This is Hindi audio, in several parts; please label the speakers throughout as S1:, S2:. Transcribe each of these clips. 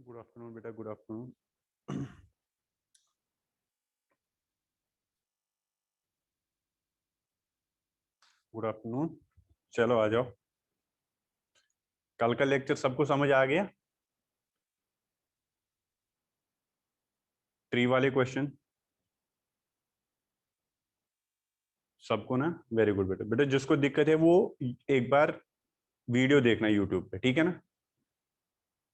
S1: गुड आफ्टरनून बेटा, गुड आफ्टरनून। Good afternoon. चलो आ जाओ। कल का लेक्चर सबको समझ आ गया? ट्री वाले क्वेश्चन सबको ना? वेरी गुड बेटा। बेटा जिसको दिक्कत है वो एक बार वीडियो देखना यूट्यूब पे, ठीक है ना?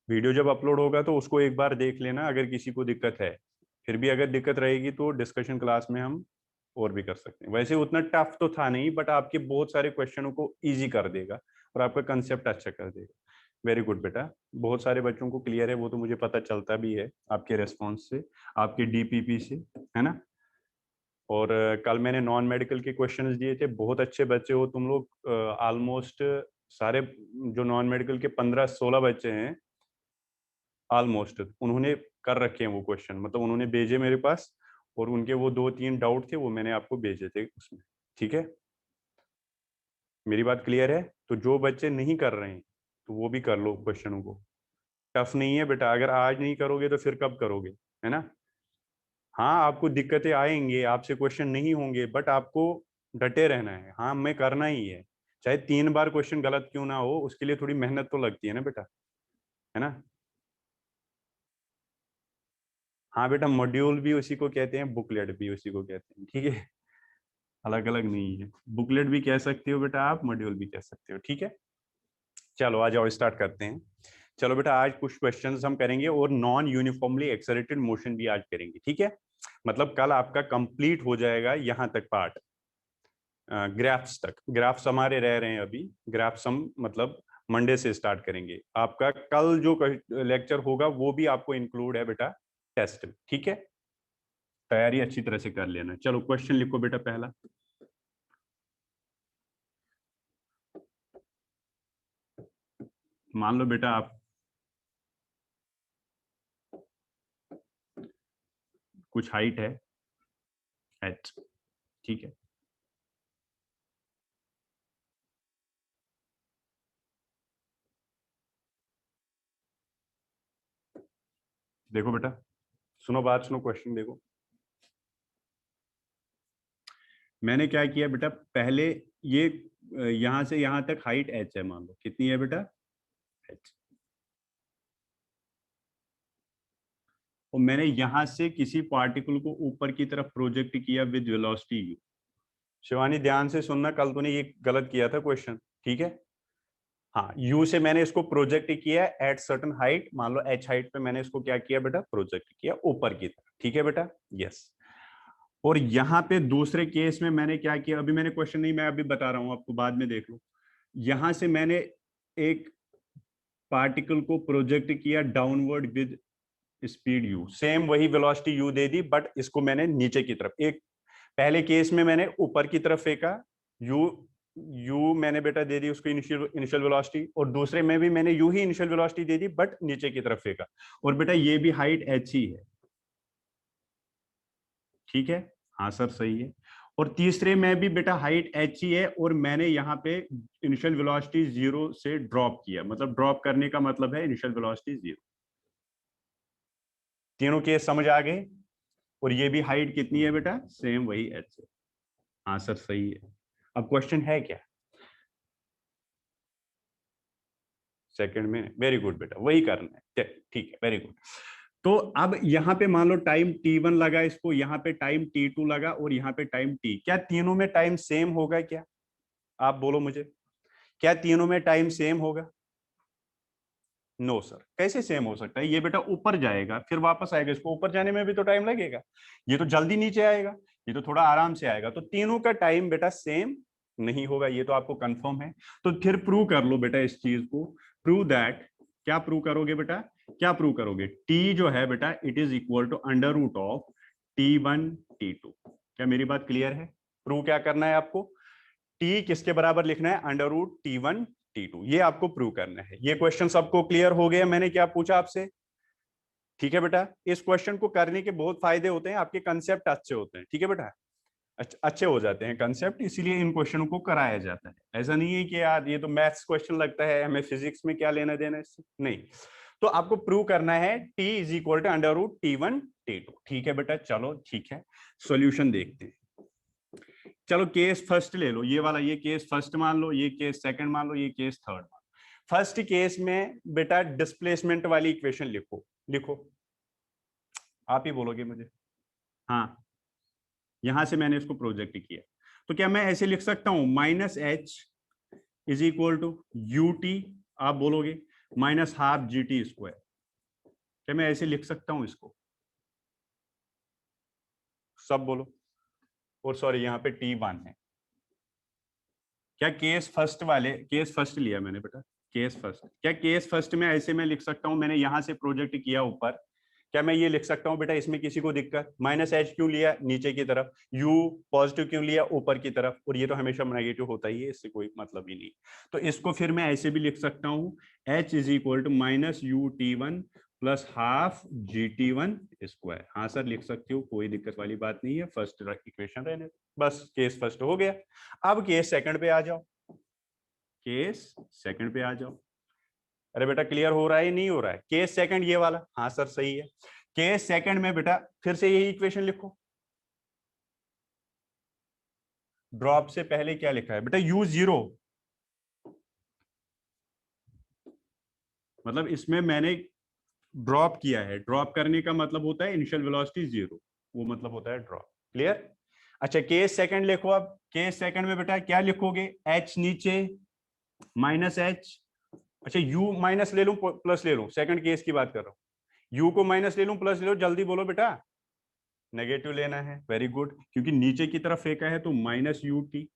S1: वीडियो जब अपलोड होगा तो उसको एक बार देख लेना, अगर किसी को दिक्कत है। फिर भी अगर दिक्कत रहेगी तो डिस्कशन क्लास में हम और भी कर सकते हैं। वैसे उतना टफ तो था नहीं, बट आपके बहुत सारे क्वेश्चनों को इजी कर देगा और आपका कंसेप्ट अच्छा कर देगा। वेरी गुड बेटा। बहुत सारे बच्चों को क्लियर है, वो तो मुझे पता चलता भी है आपके रेस्पॉन्स से, आपके डीपीपी से, है ना? और कल मैंने नॉन मेडिकल के क्वेश्चंस दिए थे। बहुत अच्छे बच्चे हो तुम लोग। ऑलमोस्ट सारे जो नॉन मेडिकल के 15-16 बच्चे हैं, ऑलमोस्ट उन्होंने कर रखे हैं वो क्वेश्चन, मतलब उन्होंने भेजे मेरे पास। और उनके वो 2-3 डाउट थे, वो मैंने आपको भेजे थे उसमें। ठीक है? मेरी बात क्लियर है? तो जो बच्चे नहीं कर रहे हैं तो वो भी कर लो क्वेश्चनों को। टफ नहीं है बेटा। अगर आज नहीं करोगे तो फिर कब करोगे? है ना? हाँ, आपको दिक्कतें आएंगे, आपसे क्वेश्चन नहीं होंगे, बट आपको डटे रहना है। हाँ, हमें करना ही है। चाहे 3 बार क्वेश्चन गलत क्यों ना हो, उसके लिए थोड़ी मेहनत तो लगती है ना बेटा। है ना? हाँ बेटा, मॉड्यूल भी उसी को कहते हैं, बुकलेट भी उसी को कहते हैं, ठीक है? अलग अलग नहीं है। बुकलेट भी कह सकते हो बेटा आप, मॉड्यूल भी कह सकते हो, ठीक है? चलो आ जाओ, स्टार्ट करते हैं। चलो बेटा, आज कुछ क्वेश्चंस हम करेंगे और नॉन यूनिफॉर्मली एक्सेलरेटेड मोशन भी आज करेंगे, ठीक है? मतलब कल आपका कंप्लीट हो जाएगा यहाँ तक पार्ट। ग्राफ्स तक, ग्राफ्स हमारे रह रहे हैं अभी। ग्राफ्स हम मतलब मंडे से स्टार्ट करेंगे। आपका कल जो लेक्चर होगा वो भी आपको इंक्लूड है बेटा टेस्ट में, ठीक है? तैयारी अच्छी तरह से कर लेना। चलो क्वेश्चन लिखो बेटा पहला। मान लो बेटा आप कुछ हाइट है h, ठीक है? देखो बेटा, सुनो बात, सुनो क्वेश्चन देखो। मैंने क्या किया बेटा, पहले ये यहां से यहां तक हाइट h है। मान लो कितनी है बेटा? h। और मैंने यहां से किसी पार्टिकल को ऊपर की तरफ प्रोजेक्ट किया विद वेलोसिटी u। शिवानी ध्यान से सुनना, कल तूने ये गलत किया था क्वेश्चन, ठीक है? हाँ, u से मैंने इसको प्रोजेक्ट किया एट सर्टन हाइट। मान लो h हाइट पे मैंने इसको क्या किया बेटा, प्रोजेक्ट किया ऊपर की तरफ, ठीक है बेटा? यस। और यहाँ पे दूसरे केस में मैंने क्या किया, अभी मैंने क्वेश्चन नहीं, मैं अभी बता रहा हूं आपको, बाद में देख लो। यहां से मैंने एक पार्टिकल को प्रोजेक्ट किया downward with speed U. Same वही वेलोसिटी यू दे दी, बट इसको मैंने नीचे की तरफ। एक पहले केस में मैंने ऊपर की तरफ फेंका, यू यू मैंने बेटा दे दी उसको इनिशियल इनिशियल वेलोसिटी, और दूसरे में भी मैंने यू ही इनिशियल वेलोसिटी दे दी, बट नीचे की तरफ फेंका। और बेटा ये भी हाइट एच ही है, ठीक है? हाँ सर, सही है। और तीसरे में भी बेटा हाइट एच ही है, और मैंने यहाँ पे इनिशियल वेलोसिटी 0 से ड्रॉप किया। मतलब ड्रॉप करने का मतलब है इनिशियल वेलोसिटी 0। तीनों केस समझ आ गए? और ये भी हाइट कितनी है बेटा? सेम वही एच है। हाँ सर, सही है। अब क्वेश्चन है क्या? सेकंड में? वेरी गुड बेटा, वही करना है, ठीक है, वेरी गुड। तो अब यहाँ पे मान लो टाइम t1 लगा इसको, यहाँ पे टाइम t2 लगा, और यहाँ पे टाइम t। क्या तीनों में टाइम सेम होगा क्या? आप बोलो मुझे, क्या तीनों में टाइम सेम होगा? नो सर, कैसे सेम हो सकता है? ये बेटा ऊपर जाएगा फिर वापस आएगा, इसको ऊपर जाने में भी तो टाइम लगेगा। ये तो जल्दी नीचे आएगा, ये तो थोड़ा आराम से आएगा। तो तीनों का टाइम बेटा सेम नहीं होगा, ये तो आपको कंफर्म है। तो फिर प्रूव कर लो बेटा इस चीज को। Prove that. क्या प्रूव करोगे बेटा? क्या प्रूव करोगे? टी जो है बेटा, it is equal to under root of t1 t2। क्या मेरी बात क्लियर है? प्रूव क्या करना है आपको? टी किसके बराबर लिखना है? अंडर रूट t1 t2, ये आपको प्रूव करना है। ये क्वेश्चन सबको क्लियर हो गया? मैंने क्या पूछा आपसे? ठीक है बेटा? इस क्वेश्चन को करने के बहुत फायदे होते हैं, आपके कंसेप्ट अच्छे होते हैं, ठीक है बेटा? अच्छे हो जाते हैं कंसेप्ट, इसीलिए इन क्वेश्चनों को कराया जाता है। ऐसा नहीं है कि यार ये तो मैथ्स क्वेश्चन लगता है, हमें फिजिक्स में क्या लेना देना इससे, नहीं। तो आपको प्रूव करना है t is equal to under root T1 T2। ठीक है बेटा, चलो ठीक है, सॉल्यूशन देखते हैं। चलो केस फर्स्ट ले लो, ये वाला, ये केस फर्स्ट मान लो, ये केस सेकंड मान लो, ये केस थर्ड मान लो। फर्स्ट केस में बेटा डिस्प्लेसमेंट वाली इक्वेशन लिखो, लिखो, आप ही बोलोगे मुझे। हाँ, यहां से मैंने इसको प्रोजेक्ट किया, तो क्या मैं ऐसे लिख सकता हूं minus H is equal to U T, आप बोलोगे minus half G T square. क्या मैं ऐसे लिख सकता हूं इसको? सब बोलो। और सॉरी, यहाँ पे T1 है। क्या केस फर्स्ट वाले, केस फर्स्ट लिया मैंने बेटा, केस फर्स्ट, क्या केस फर्स्ट में ऐसे मैं लिख सकता हूं, मैंने यहां से प्रोजेक्ट किया ऊपर, क्या मैं ये लिख सकता हूं बेटा इसमें किसी को दिक्कत? माइनस एच क्यों लिया नीचे की तरफ, यू पॉजिटिव क्यों लिया ऊपर की तरफ, और ये तो हमेशा नेगेटिव होता ही है, इससे कोई मतलब ही नहीं। तो इसको फिर मैं ऐसे भी लिख सकता हूं, H is equal to minus U T1 plus half G T1 square. हाँ सर लिख सकते हो, कोई दिक्कत वाली बात नहीं है, फर्स्ट इक्वेशन रहने, बस केस फर्स्ट हो गया। अब केस सेकंड पे आ जाओ, केस सेकंड पे आ जाओ। अरे बेटा क्लियर हो रहा है नहीं हो रहा है? केस सेकंड ये वाला, हाँ सर सही है। केस सेकंड में बेटा फिर से यही इक्वेशन लिखो। ड्रॉप से पहले क्या लिखा है बेटा? यू जीरो, मतलब इसमें मैंने ड्रॉप किया है, ड्रॉप करने का मतलब होता है इनिशियल वेलोसिटी जीरो, वो मतलब होता है ड्रॉप। क्लियर? अच्छा केस सेकंड लिखो। अब केस सेकंड में बेटा क्या लिखोगे? एच नीचे माइनस एच, अच्छा यू माइनस ले लूं प्लस ले लूं? सेकंड केस की बात कर रहा हूं, यू को माइनस ले लूं प्लस ले लूं? जल्दी बोलो बेटा। नेगेटिव लेना है, वेरी गुड, क्योंकि नीचे की तरफ फेंका है तो माइनस यू टी,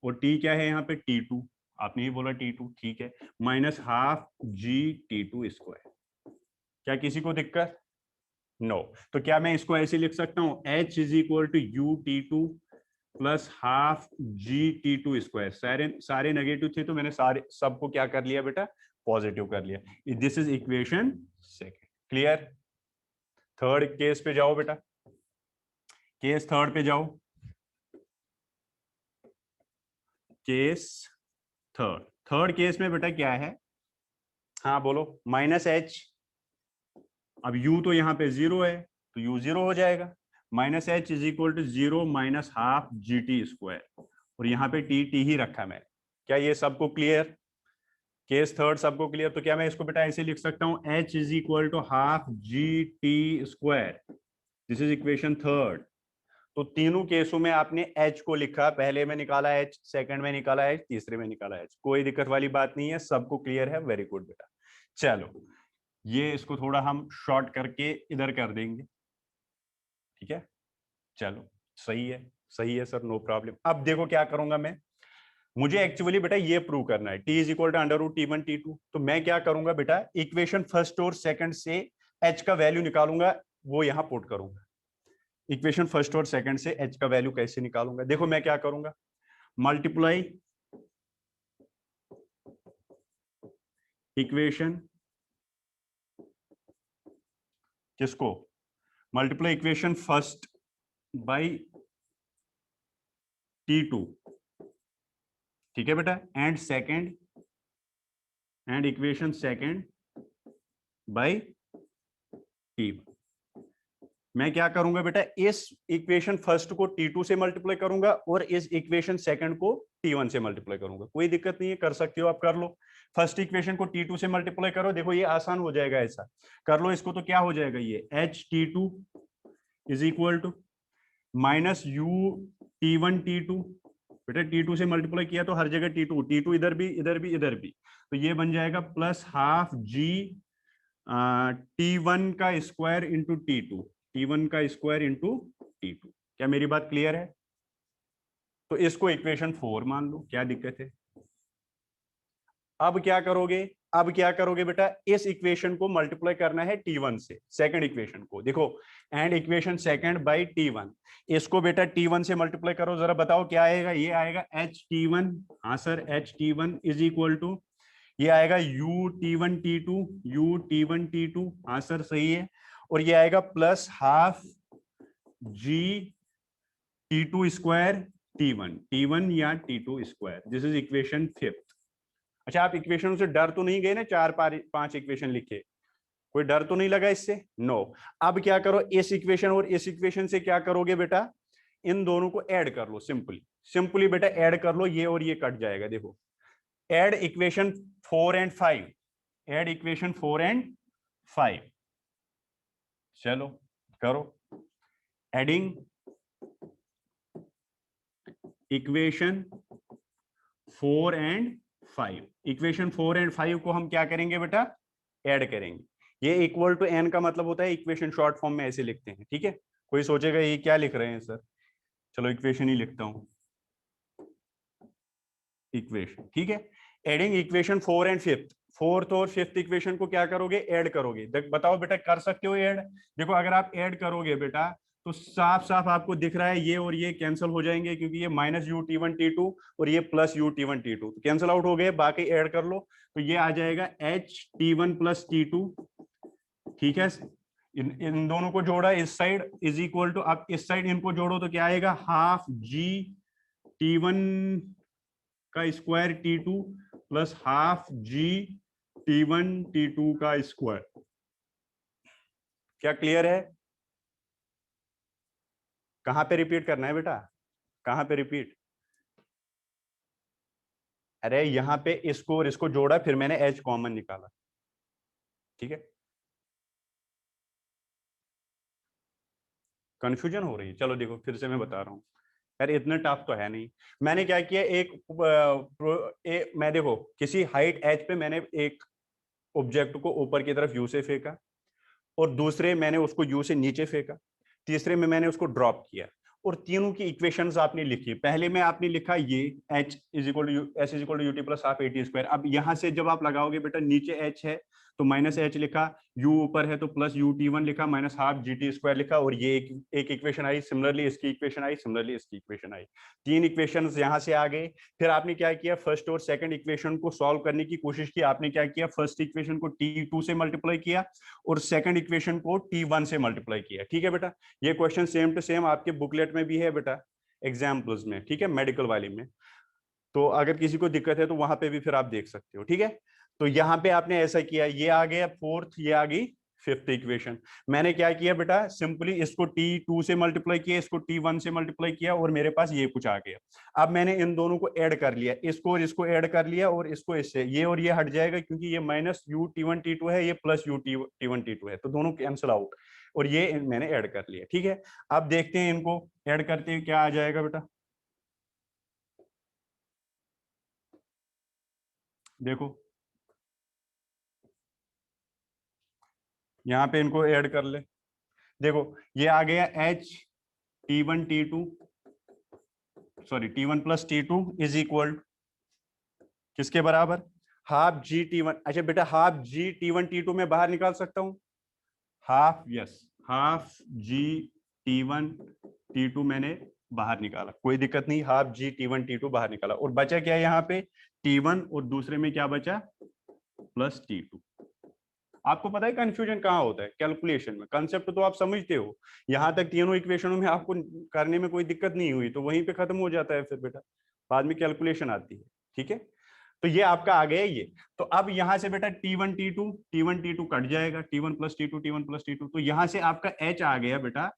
S1: और टी क्या है यहाँ पे? T2, आपने ही बोला T2, ठीक है, minus half G T2 square. क्या किसी को दिक्कत? नो तो क्या मैं इसको ऐसे लिख सकता हूं, H is equal to U T2 plus half G T2 square. सारे सारे नेगेटिव थे तो मैंने सारे सबको क्या कर लिया बेटा? पॉजिटिव कर लिया। This is equation second. Clear? Third case पे जाओ बेटा, केस थर्ड पे जाओ, केस थर्ड। थर्ड केस में बेटा क्या है? हाँ बोलो। माइनस एच, अब u तो यहाँ पे जीरो है तो u जीरो हो जाएगा, minus H is equal to zero minus half G T square, और यहाँ पे टी टी ही रखा मैंने। क्या ये सबको क्लियर? केस थर्ड सबको क्लियर? तो क्या मैं इसको बेटा ऐसे लिख सकता हूँ, h is equal to half G T square. This is equation third. तो तीनों केसों में आपने h को लिखा, पहले में निकाला h, सेकंड में निकाला h, तीसरे में निकाला h, कोई दिक्कत वाली बात नहीं है, सबको क्लियर है, वेरी गुड बेटा। चलो ये इसको थोड़ा हम शॉर्ट करके इधर कर देंगे, ठीक है? चलो सही है, सही है सर, नो प्रॉब्लम। अब देखो क्या करूंगा मैं, मुझे एक्चुअली बेटा ये प्रूव करना है t is equal to under root T1 T2। तो मैं क्या करूंगा बेटा, इक्वेशन फर्स्ट और सेकंड से h का वैल्यू निकालूंगा, वो यहां पुट करूंगा। इक्वेशन फर्स्ट और सेकंड से h का वैल्यू कैसे निकालूंगा? देखो मैं क्या करूंगा, मल्टीप्लाई इक्वेशन, किसको? Multiply equation first by T2, ठीक है बेटा, and second, and equation second by T1। मैं क्या करूंगा बेटा, इस इक्वेशन फर्स्ट को T2 से मल्टीप्लाई करूंगा और इस इक्वेशन सेकंड को T1 से मल्टीप्लाई करूंगा। कोई दिक्कत नहीं है, कर सकते हो आप, कर लो। फर्स्ट इक्वेशन को T2 से मल्टीप्लाई करो, देखो ये आसान हो जाएगा, ऐसा कर लो इसको। तो क्या हो जाएगा ये, H T2 is equal to minus U T1 T2, बेटा T2 से मल्टीप्लाई किया तो हर जगह T2, T2 इधर भी इधर भी इधर भी, तो ये बन जाएगा प्लस हाफ जी T1 का स्क्वायर इंटू T2, T1 का स्क्वायर इंटू T2। क्या मेरी बात क्लियर है? तो इसको इक्वेशन 4 मान लो, क्या दिक्कत है? अब क्या करोगे, अब क्या करोगे बेटा, इस इक्वेशन को मल्टीप्लाई करना है T1 से, सेकंड इक्वेशन को, देखो and equation second by T1। इसको बेटा T1 से मल्टीप्लाई करो, जरा बताओ क्या आएगा? ये आएगा HT1, हाँ sir HT1 is equal to, ये आएगा you T1 T2, you T1 T2, हाँ सर सही है, और ये आएगा plus half G T2 square T1 या T2 square. This is equation fifth. अच्छा, आप इक्वेशन से डर तो नहीं गए ना, 4-5 इक्वेशन लिखे, कोई डर तो नहीं लगा इससे? नो। अब क्या करो, इस इक्वेशन और इस इक्वेशन से क्या करोगे बेटा, इन दोनों को ऐड कर लो, सिंपली सिंपली बेटा ऐड कर लो, ये और ये कट जाएगा। देखो, add equation 4 and 5, add equation 4 and 5, चलो करो। Adding equation 4 and 5, equation 4 and 5 को हम क्या करेंगे बेटा, ऐड करेंगे। ये इक्वल टू एन का मतलब होता है इक्वेशन, शॉर्ट फॉर्म में ऐसे लिखते हैं, ठीक है। कोई सोचेगा ये क्या लिख रहे हैं सर, चलो इक्वेशन ही लिखता हूं, इक्वेशन, ठीक है। एडिंग इक्वेशन 4 एंड 5, फोर्थ और फिफ्थ इक्वेशन को क्या करोगे, ऐड करोगे। बताओ बेटा, कर सकते हो ऐड? देखो, अगर आप ऐड करोगे बेटा तो साफ साफ आपको दिख रहा है ये और ये कैंसिल हो जाएंगे, क्योंकि ये minus U T one T two और ये plus U T one T two cancel out हो गए। बाकी ऐड कर लो तो ये आ जाएगा H T one plus T two, ठीक है। इन दोनों को जोड़ा इस साइड इज इक्वल टू, अब इस साइड इनको जोड़ो तो क्या आएगा, हाफ जी टी वन का square T two plus half G T one T two का स्क्वायर। क्या क्लियर है? कहां पे रिपीट करना है बेटा, कहां पे रिपीट? अरे यहां पे इसको और इसको जोड़ा, फिर मैंने एच कॉमन निकाला, ठीक है। कंफ्यूजन हो रही है? चलो देखो, फिर से मैं बता रहा हूं, यार इतना टफ तो है नहीं। मैंने क्या किया, मैं देखो किसी हाइट एच पे मैंने एक ऑब्जेक्ट को ऊपर की तरफ यू से फेंका, और दूसरे मैंने उसको यू से नीचे फेंका, तीसरे में मैंने उसको ड्रॉप किया, और तीनों की इक्वेशंस आपने लिखी। पहले में आपने लिखा ये h is equal to S is equal to U T plus half A T square. अब यहां से जब आप लगाओगे बेटा, नीचे h है तो माइनस एच लिखा, u ऊपर है तो प्लस यू टी वन लिखा, minus half G T square लिखा, और ये एक इक्वेशन आई, सिमिलरली इसकी इक्वेशन आई, सिमिलरली इसकी इक्वेशन आई। तीन इक्वेशन यहां से आ गए। फिर आपने क्या किया, फर्स्ट और सेकंड इक्वेशन को सॉल्व करने की कोशिश की। आपने क्या किया, फर्स्ट इक्वेशन को टी टू से मल्टीप्लाई किया और सेकंड इक्वेशन को टी वन से मल्टीप्लाई किया, ठीक है बेटा। ये क्वेश्चन सेम टू सेम आपके बुकलेट में भी है बेटा, एग्जाम्पल्स में, ठीक है, मेडिकल वाली में। तो अगर किसी को दिक्कत है तो वहां पे भी फिर आप देख सकते हो, ठीक है। तो यहाँ पे आपने ऐसा किया, ये आ गया फोर्थ, ये आ गई फिफ्थ इक्वेशन। मैंने क्या किया बेटा, सिंपली इसको टी टू से मल्टीप्लाई किया, इसको टी वन से मल्टीप्लाई किया, और मेरे पास ये कुछ आ गया। अब मैंने इन दोनों को ऐड कर लिया, इसको और इसको ऐड कर लिया, और इसको इससे, ये और ये हट जाएगा, क्योंकि ये minus U T one T two है, ये plus U T one T two है, तो दोनों कैंसिल आउट, और ये मैंने ऐड कर लिया, ठीक है। अब देखते हैं इनको ऐड करते हैं क्या आ जाएगा बेटा। देखो यहाँ पे इनको ऐड कर ले। देखो ये आ गया H T one T two, sorry T one plus T two is equal किसके बराबर, हाफ जी टी वन। अच्छा बेटा, half G T one T two में बाहर निकाल सकता हूं, half, yes, half G T one T two मैंने बाहर निकाला, कोई दिक्कत नहीं, half G T one T two बाहर निकाला, और बचा क्या यहाँ पे, टी वन, और दूसरे में क्या बचा, प्लस टी टू। आपको पता है कंफ्यूजन कहाँ होता है, कैलकुलेशन में। कंसेप्ट तो आप समझते हो, यहां तक तीनों इक्वेशनों में आपको करने में कोई दिक्कत नहीं हुई, तो वहीं पे खत्म हो जाता है फिर बेटा, बाद में कैलकुलेशन आती है, ठीक है। तो ये आपका आ गया ये। तो अब यहां से बेटा T one T two cut जाएगा, T one plus T two, T one plus T two, तो यहां से आपका एच आ गया बेटा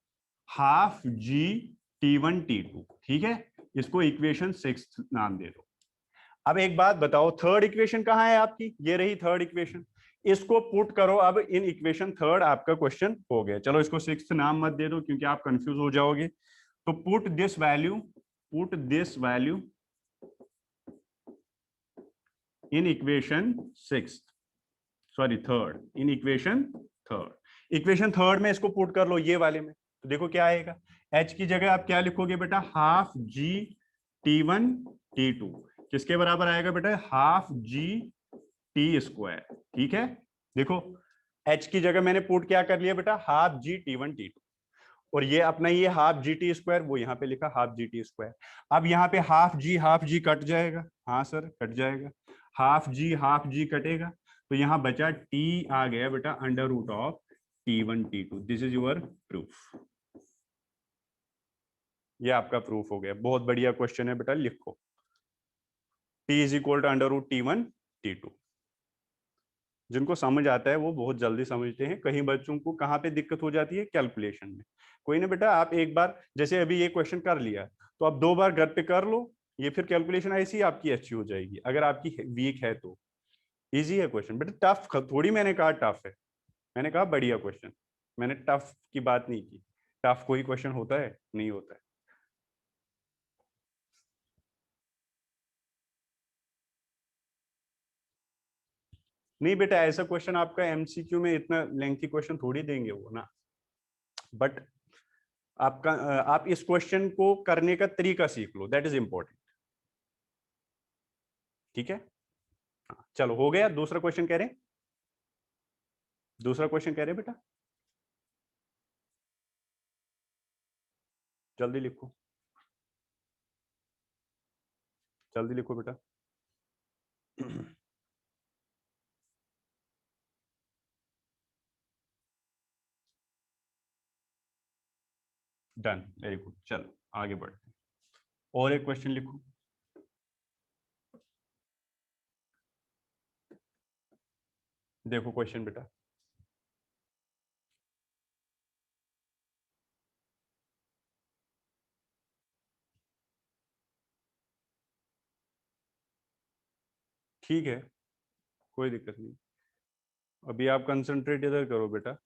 S1: half G T one T two, ठीक है। इसको इक्वेशन 6 नाम दे दो। अब एक बात बताओ, थर्ड इक्वेशन कहाँ है आपकी, ये रही थर्ड इक्वेशन, इसको पुट करो अब इन इक्वेशन थर्ड, आपका क्वेश्चन हो गया। चलो इसको सिक्स्थ नाम मत दे दो क्योंकि आप कंफ्यूज हो जाओगे। तो put this value in equation six, sorry third, in equation third, equation third में इसको पुट कर लो ये वाले में। तो देखो क्या आएगा, एच की जगह आप क्या लिखोगे बेटा, half G T one T two, किसके बराबर आएगा बेटा, हाफ जी टी स्क्वायर, ठीक है। देखो एच की जगह मैंने पुट क्या कर लिया बेटा, half G T one T two, और ये अपना ये हाफ जी टी स्क्वायर, वो यहाँ पे लिखा हाफ जी टी स्क्वायर। अब यहाँ पे हाफ जी कट जाएगा, हाँ सर कट जाएगा, हाफ जी कटेगा, तो यहाँ बचा टी आ गया बेटा under root of T one T two. This is your proof, ये आपका प्रूफ हो गया। बहुत बढ़िया क्वेश्चन है बेटा, लिखो T is equal to under root T one T2। जिनको समझ आता है वो बहुत जल्दी समझते हैं, कहीं बच्चों को कहाँ पे दिक्कत हो जाती है, कैलकुलेशन में। कोई ना बेटा, आप एक बार जैसे अभी ये क्वेश्चन कर लिया तो आप 2 बार घर पे कर लो, ये फिर कैलकुलेशन ऐसी आपकी अच्छी हो जाएगी, अगर आपकी वीक है तो। इजी है क्वेश्चन बेटा, टफ थोड़ी मैंने कहा टफ है, मैंने कहा बढ़िया क्वेश्चन, मैंने टफ की बात नहीं की। टफ कोई क्वेश्चन होता है? नहीं होता है। नहीं बेटा, ऐसा क्वेश्चन आपका एमसीक्यू में इतना लेंथी क्वेश्चन थोड़ी देंगे वो ना। बट आपका आप इस क्वेश्चन को करने का तरीका सीख लो, दैट इज इंपॉर्टेंट। ठीक है, हाँ, चलो हो गया। दूसरा क्वेश्चन कह रहे हैं, दूसरा क्वेश्चन कह रहे हैं बेटा, जल्दी लिखो, जल्दी लिखो बेटा। डन, वेरी गुड, चलो आगे बढ़ते हैं। और एक क्वेश्चन लिखो। देखो क्वेश्चन बेटा, ठीक है, कोई दिक्कत नहीं। अभी आप कंसंट्रेट इधर करो बेटा।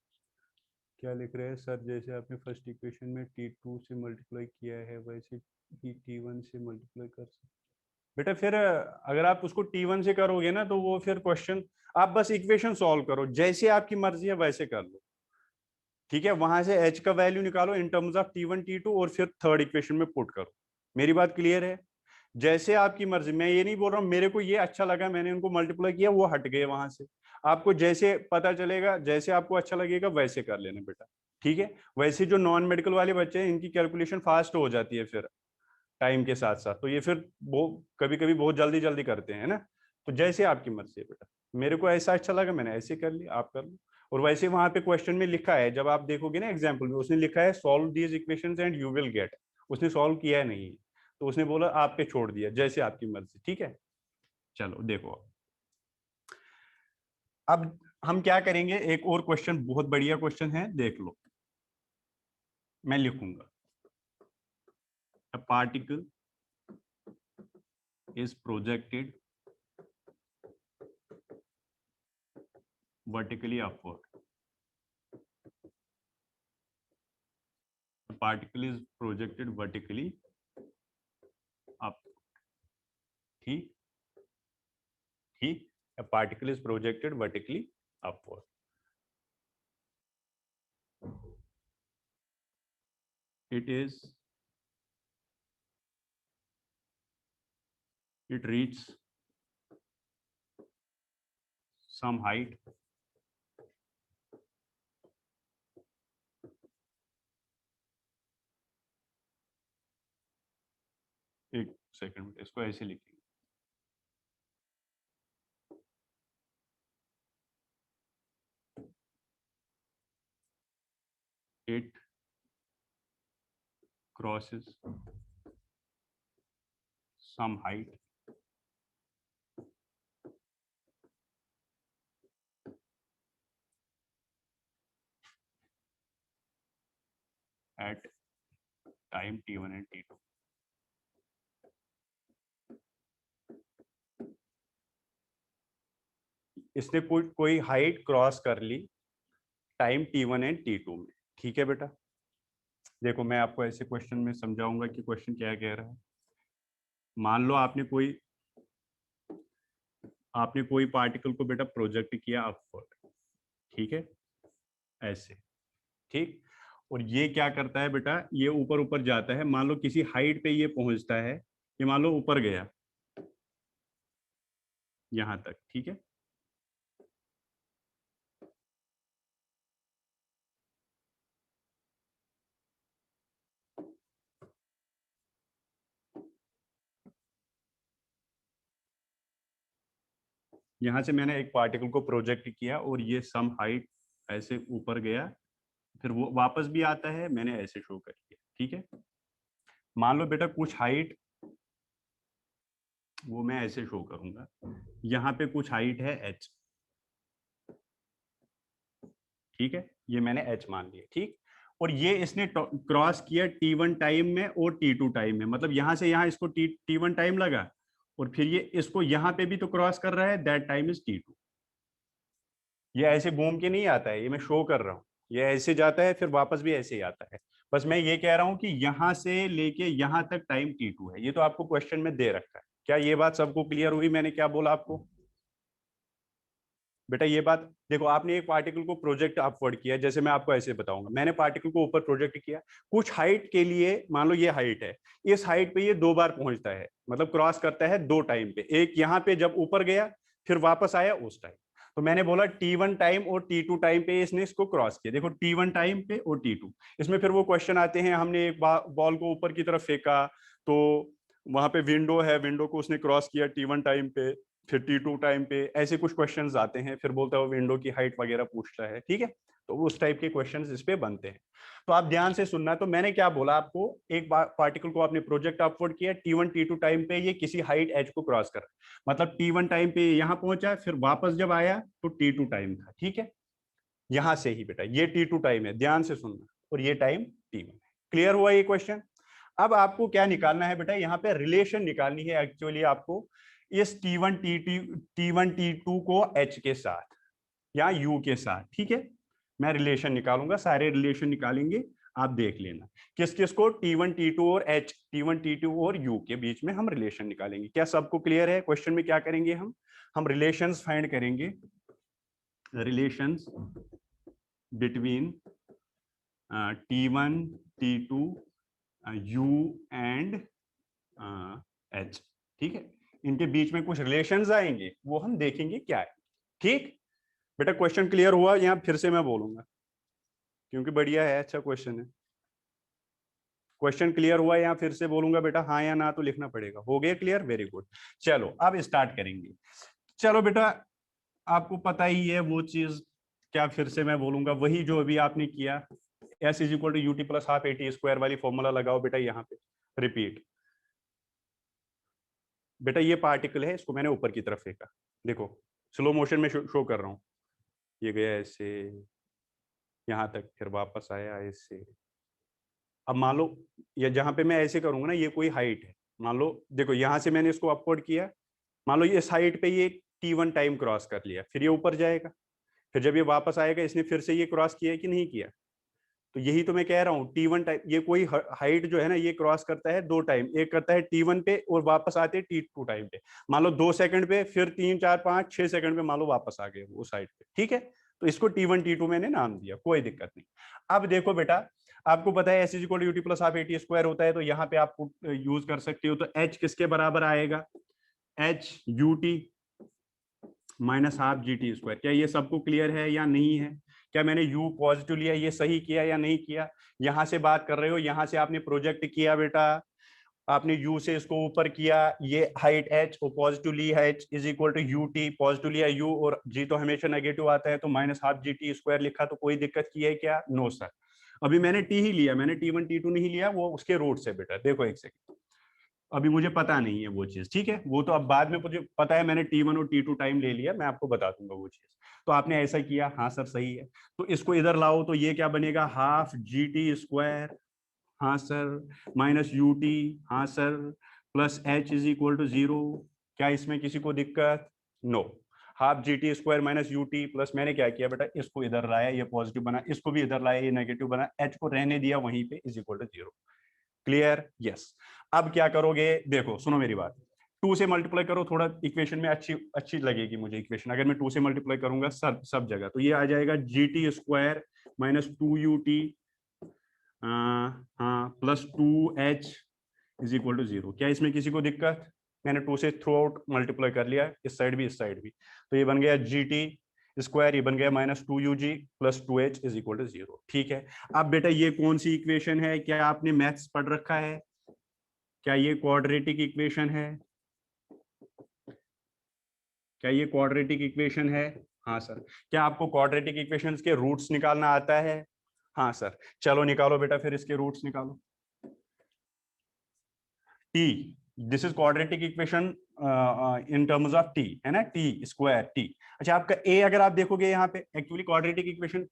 S1: क्या लिख रहे हैं सर, जैसे आपने फर्स्ट इक्वेशन में T2 से मल्टीप्लाई किया है वैसे ही T1 से मल्टीप्लाई कर सकते बेटा। फिर अगर आप उसको T1 से करोगे ना तो वो फिर क्वेश्चन, आप बस इक्वेशन सॉल्व करो, जैसे आपकी मर्जी है वैसे कर लो। ठीक है, वहां से h का वैल्यू निकालो इन टर्म्स ऑफ T1 T2 और फिर थर्ड इक्वेशन में पुट करो। मेरी बात क्लियर है? जैसे आपकी मर्जी, मैं ये नहीं बोल रहा हूँ मेरे को ये अच्छा लगा मैंने उनको मल्टीप्लाई किया वो हट गए वहां से। आपको जैसे पता चलेगा, जैसे आपको अच्छा लगेगा वैसे कर लेना बेटा। ठीक है, वैसे जो नॉन मेडिकल वाले बच्चे हैं इनकी कैलकुलेशन फास्ट हो जाती है फिर टाइम के साथ साथ, तो ये फिर वो कभी कभी बहुत जल्दी जल्दी करते हैं ना। तो जैसे आपकी मर्जी है बेटा, मेरे को ऐसा अच्छा लगा मैंने ऐसे कर लिया, आप कर लो। और वैसे वहां पे क्वेश्चन में लिखा है, जब आप देखोगे ना एग्जाम्पल में, उसने लिखा है solve these equations and you will get. उसने सॉल्व किया नहीं, तो उसने बोला आप पे छोड़ दिया, जैसे आपकी मर्जी। ठीक है, चलो देखो अब हम क्या करेंगे, एक और क्वेश्चन बहुत बढ़िया क्वेश्चन है, देख लो। मैं लिखूंगा, a particle is projected vertically upward. The particle is projected vertically up. ठीक, ठीक, a particle is projected vertically upward. It reaches some height एक सेकंड, इसको ऐसे लिखेंगे, it crosses some height at time t1 and t2. इसने कोई हाइट क्रॉस कर ली टाइम t1 एंड t2 में। ठीक है बेटा, देखो मैं आपको ऐसे क्वेश्चन में समझाऊंगा कि क्वेश्चन क्या कह रहा है। मान लो आपने कोई पार्टिकल को बेटा प्रोजेक्ट किया अपवर्ड, ठीक है, ऐसे, ठीक। और ये क्या करता है बेटा, ये ऊपर ऊपर जाता है, मान लो किसी हाइट पे ये पहुंचता है, ये मान लो ऊपर गया यहां तक, ठीक है। यहां से मैंने एक पार्टिकल को प्रोजेक्ट किया और ये सम हाइट ऐसे ऊपर गया, फिर वो वापस भी आता है, मैंने ऐसे शो कर दिया, ठीक है। मान लो बेटा कुछ हाइट वो मैं ऐसे शो करूंगा, यहाँ पे कुछ हाइट है h, ठीक है, ये मैंने h मान लिया, ठीक। और ये इसने क्रॉस किया t1 टाइम में और t2 टाइम में, मतलब यहां से यहां इसको t1 टाइम लगा, और फिर ये इसको यहां पे भी तो क्रॉस कर रहा है, दैट टाइम इज t2। ये ऐसे घूम के नहीं आता है, ये मैं शो कर रहा हूँ, ये ऐसे जाता है फिर वापस भी ऐसे ही आता है। बस मैं ये कह रहा हूं कि यहां से लेके यहां तक टाइम t2 है, ये तो आपको क्वेश्चन में दे रखा है। क्या ये बात सबको क्लियर हुई, मैंने क्या बोला आपको? बेटा ये बात देखो, आपने एक पार्टिकल को प्रोजेक्ट अपवर्ड किया, जैसे मैं आपको ऐसे बताऊंगा, मैंने पार्टिकल को ऊपर प्रोजेक्ट किया कुछ हाइट के लिए, मान लो ये हाइट है, इस हाइट पे ये 2 बार पहुंचता है, मतलब क्रॉस करता है 2 टाइम पे, एक यहाँ पे जब ऊपर गया फिर वापस आया उस टाइम। तो मैंने बोला T1 टाइम और T2 टाइम पे इसने इसको क्रॉस किया, देखो T1 टाइम पे और T2। इसमें फिर वो क्वेश्चन आते हैं, हमने एक बॉल को ऊपर की तरफ फेंका, तो वहां पे विंडो है, विंडो को उसने क्रॉस किया T1 टाइम पे, फिर T2 टाइम पे, ऐसे कुछ क्वेश्चंस आते हैं, फिर बोलता है वो विंडो की हाइट वगैरह पूछता है, ठीक है। तो उस टाइप के क्वेश्चंस इस पे बनते हैं। तो आप ध्यान से सुनना, तो मैंने क्या बोला आपको, एक पार्टिकल को आपने प्रोजेक्ट अपवर्ड किया T1 T2 टाइम पे, ये किसी हाइट h को क्रॉस कर, मतलब T1 टाइम पे यहाँ पहुंचा, फिर वापस जब आया तो T2 टाइम था, ठीक है। यहां से ही बेटा ये T2 टाइम है, ध्यान से सुनना, और ये टाइम T1 है। क्लियर हुआ ये क्वेश्चन? अब आपको क्या निकालना है बेटा, यहाँ पे रिलेशन निकालनी है एक्चुअली आपको, इस T1 T2 को H के साथ या U के साथ, ठीक है। मैं रिलेशन निकालूंगा, सारे रिलेशन निकालेंगे, आप देख लेना किस किस को T1 T2 और H, T1 T2 और U के बीच में हम रिलेशन निकालेंगे। क्या सबको क्लियर है? क्वेश्चन में क्या करेंगे हम रिलेशंस फाइंड करेंगे, relations between T1 T2 U and H, ठीक है। इनके बीच में कुछ रिलेशंस आएंगे, वो हम देखेंगे क्या है, ठीक। बेटा क्वेश्चन क्लियर हुआ? यहाँ फिर से मैं बोलूंगा क्योंकि बढ़िया है, अच्छा क्वेश्चन है। क्वेश्चन क्लियर हुआ? यहाँ फिर से बोलूंगा बेटा, हाँ या ना तो लिखना पड़ेगा। हो गया क्लियर? Very good. चलो अब स्टार्ट करेंगे। चलो बेटा, आपको पता ही है वो चीज, क्या फिर से मैं बोलूंगा वही जो अभी आपने किया, S is equal to UT plus half AT square वाली फॉर्मूला लगाओ बेटा यहाँ पे, रिपीट। बेटा ये पार्टिकल है, इसको मैंने ऊपर की तरफ फेंका, देखो स्लो मोशन में शो कर रहा हूँ, ये गया ऐसे यहां तक, फिर वापस आया ऐसे। अब मान लो ये जहां पे मैं ऐसे करूंगा ना, ये कोई हाइट है, मान लो देखो यहां से मैंने इसको अपवर्ड किया, मान लो ये साइड पे ये T1 टाइम क्रॉस कर लिया, फिर ये ऊपर जाएगा, फिर जब ये वापस आएगा इसने फिर से ये क्रॉस किया है कि नहीं किया। तो यही तो मैं कह रहा हूँ, T1 टाइम, ये कोई हाइट जो है ना, ये क्रॉस करता है 2 टाइम, एक करता है T1 पे और वापस आते हैं T2 टाइम पे, मान लो 2 सेकंड पे, फिर 3 4 5 6 सेकंड पे मान लो वापस आ गए वो साइड पे, ठीक है। तो इसको T1 T2 मैंने नाम दिया, कोई दिक्कत नहीं। अब देखो बेटा, आपको पता है S is equal to UT plus half AT square होता है, तो यहाँ पे आप यूज कर सकते हो, तो H किसके बराबर आएगा, H UT minus half GT square. क्या ये सबको क्लियर है या नहीं है? क्या मैंने U पॉजिटिव लिया, ये सही किया या नहीं किया? यहां से बात कर रहे हो, यहां से आपने प्रोजेक्ट किया बेटा, आपने U से इसको ऊपर किया, ये हाइट H और पॉजिटिव ली है, H is equal to UT, positive लिया U और G तो हमेशा नेगेटिव आता है, तो माइनस हाफ GT स्क्वायर लिखा, तो कोई दिक्कत की है क्या? No sir. अभी मैंने T ही लिया, मैंने T1 T2 नहीं लिया, वो उसके रूट से बेटा, देखो एक सेकंड, अभी मुझे पता नहीं है वो चीज, ठीक है, वो तो अब बाद में मुझे पता है, मैंने T1 और T2 टाइम ले लिया, मैं आपको बता दूंगा वो चीज। तो आपने ऐसा किया, हाँ सर सही है, तो इसको इधर लाओ, तो ये क्या बनेगा, हाफ GT स्क्वायर, हाँ सर, माइनस UT, हाँ sir, plus H is equal to 0। क्या इसमें किसी को दिक्कत? No. Half GT square minus UT plus, मैंने क्या किया बेटा, इसको इधर लाया, ये पॉजिटिव बना, इसको भी इधर लाया, ये नेगेटिव बना, H को रहने दिया वहीं पे, is equal to 0। Clear? Yes. अब क्या करोगे, देखो सुनो मेरी बात, 2 से मल्टीप्लाई करो, थोड़ा इक्वेशन में अच्छी अच्छी लगेगी मुझे इक्वेशन, अगर मैं 2 से मल्टीप्लाई करूंगा सब जगह, तो ये आ जाएगा GT स्क्वायर माइनस 2UT, हाँ, plus 2H is equal to 0। क्या इसमें किसी को दिक्कत? मैंने 2 से थ्रू आउट मल्टीप्लाई कर लिया, इस साइड भी इस साइड भी, तो ये बन गया GT स्क्वायर, ये बन गया minus 2UG plus 2H is equal to 0, ठीक है। अब बेटा ये कौन सी इक्वेशन है, क्या आपने मैथ्स पढ़ रखा है? क्या ये क्वाड्रेटिक इक्वेशन है? क्या ये क्वाड्रेटिक इक्वेशन है? हाँ सर। क्या आपको क्वाड्रेटिक इक्वेशंस के रूट्स निकालना आता है? हाँ सर। चलो निकालो बेटा, फिर इसके रूट्स निकालो। T, this is quadratic equation in terms of T, है ना, टी स्क्वायर टी। अच्छा आपका ए अगर आप देखोगे यहाँ पे एक्चुअली क्वाड्रेटिक इक्वेशन,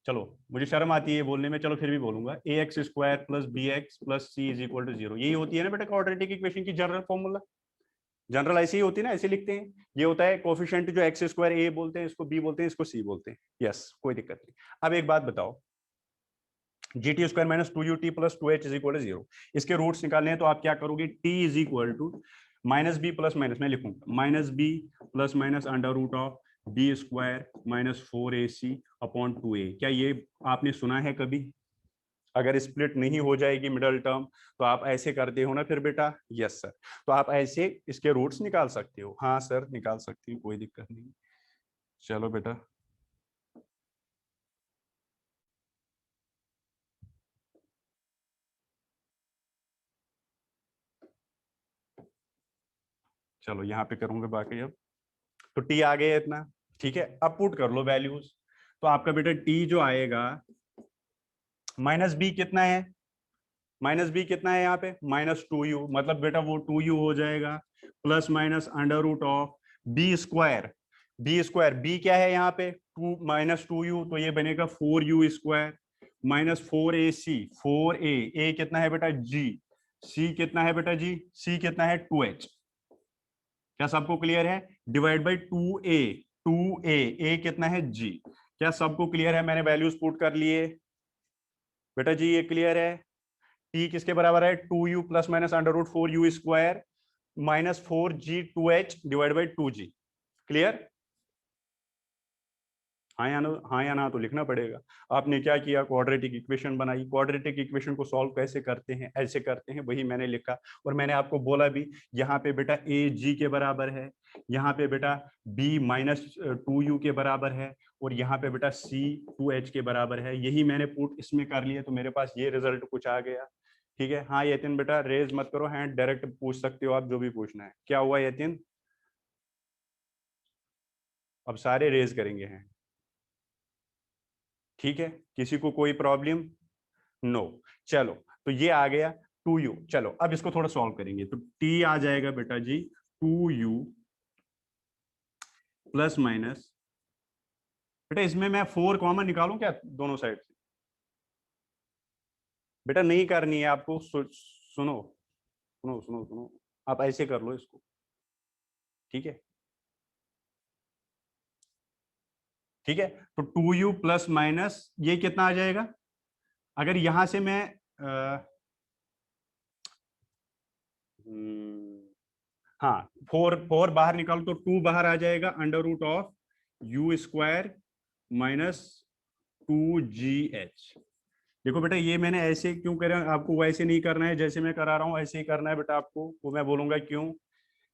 S1: चलो मुझे शर्म आती है बोलने में, चलो फिर भी बोलूंगा, A X square plus B X plus C is equal to 0, यही होती है ना बेटा क्वाड्रेटिक इक्वेशन की जनरल फॉर्मूला। जनरल ऐसी ही होती है ना, ऐसे लिखते हैं। ये होता है कोफिशिएंट जो एक्स स्क्वायर ए बोलते हैं, इसको बी बोलते हैं, इसको सी बोलते हैं। यस, कोई दिक्कत नहीं। अब एक बात बताओ, G T square minus two U T plus two H is equal to 0, इसके रूट्स निकालने हैं तो आप क्या करोगे, T is equal to minus B plus minus, मैं लिखूंगा minus B plus minus under root of B square minus 4ac upon 2a। क्या ये आपने सुना है कभी? अगर स्प्लिट नहीं हो जाएगी मिडल टर्म तो आप ऐसे करते हो ना फिर बेटा। यस सर, तो आप ऐसे इसके रूट्स निकाल सकते हो। हाँ सर निकाल सकती हूँ, कोई दिक्कत नहीं। चलो बेटा, चलो यहाँ पे करूंगा बाकी। अब तो टी आ गया इतना, ठीक है। अब पुट कर लो वैल्यूज, तो आपका बेटा टी जो आएगा माइनस बी कितना है, माइनस बी कितना है यहाँ पे माइनस 2u, मतलब बेटा वो 2u हो जाएगा plus minus under root of B square, B square B क्या है यहाँ पे 2 माइनस 2u, तो ये बनेगा 4u square minus 4ac, 4a, a कितना है बेटा g, c कितना है बेटा जी, c कितना है 2h। क्या सबको क्लियर है? Divide by 2a, 2a, a कितना है g। क्या सबको क्लियर है? मैंने वैल्यूज पुट कर लिए बेटा जी, ये क्लियर है? टी किसके बराबर है 2u plus minus under root 4u square minus 4g2h divide by 2g। Clear? हाँ या ना, हाँ या ना तो लिखना पड़ेगा। आपने क्या किया, क्वाड्रेटिक इक्वेशन बनाई। क्वाड्रेटिक इक्वेशन को सॉल्व कैसे करते हैं, ऐसे करते हैं, वही मैंने लिखा। और मैंने आपको बोला भी यहाँ पे बेटा a g के बराबर है, यहाँ पे बेटा b माइनस 2u के बराबर है, और यहाँ पे बेटा c 2h के बराबर है। यही मैंने पुट इसमें कर लिया, तो मेरे पास ये रिजल्ट कुछ आ गया। ठीक है। हाँ यतिन बेटा रेज मत करो हैंड, डायरेक्ट पूछ सकते हो आप जो भी पूछना है। क्या हुआ यतिन? अब सारे रेज करेंगे हैं, ठीक है। किसी को कोई प्रॉब्लम? नो। चलो, तो ये आ गया 2u। चलो अब इसको थोड़ा सॉल्व करेंगे, तो t आ जाएगा बेटा जी 2u प्लस माइनस, बेटा इसमें मैं 4 कॉमन निकालूं क्या दोनों साइड से? बेटा नहीं करनी है आपको, सुनो सुनो सुनो सुनो, आप ऐसे कर लो इसको, ठीक है। ठीक है, तो 2u प्लस माइनस ये कितना आ जाएगा, अगर यहां से मैं हाँ 4 बाहर निकालो तो 2 बाहर आ जाएगा, under root of U square minus 2gh। देखो बेटा ये मैंने ऐसे क्यों कर रहा हूं, आपको वैसे नहीं करना है जैसे मैं करा रहा हूँ, ऐसे ही करना है बेटा आपको, वो मैं बोलूंगा क्यों।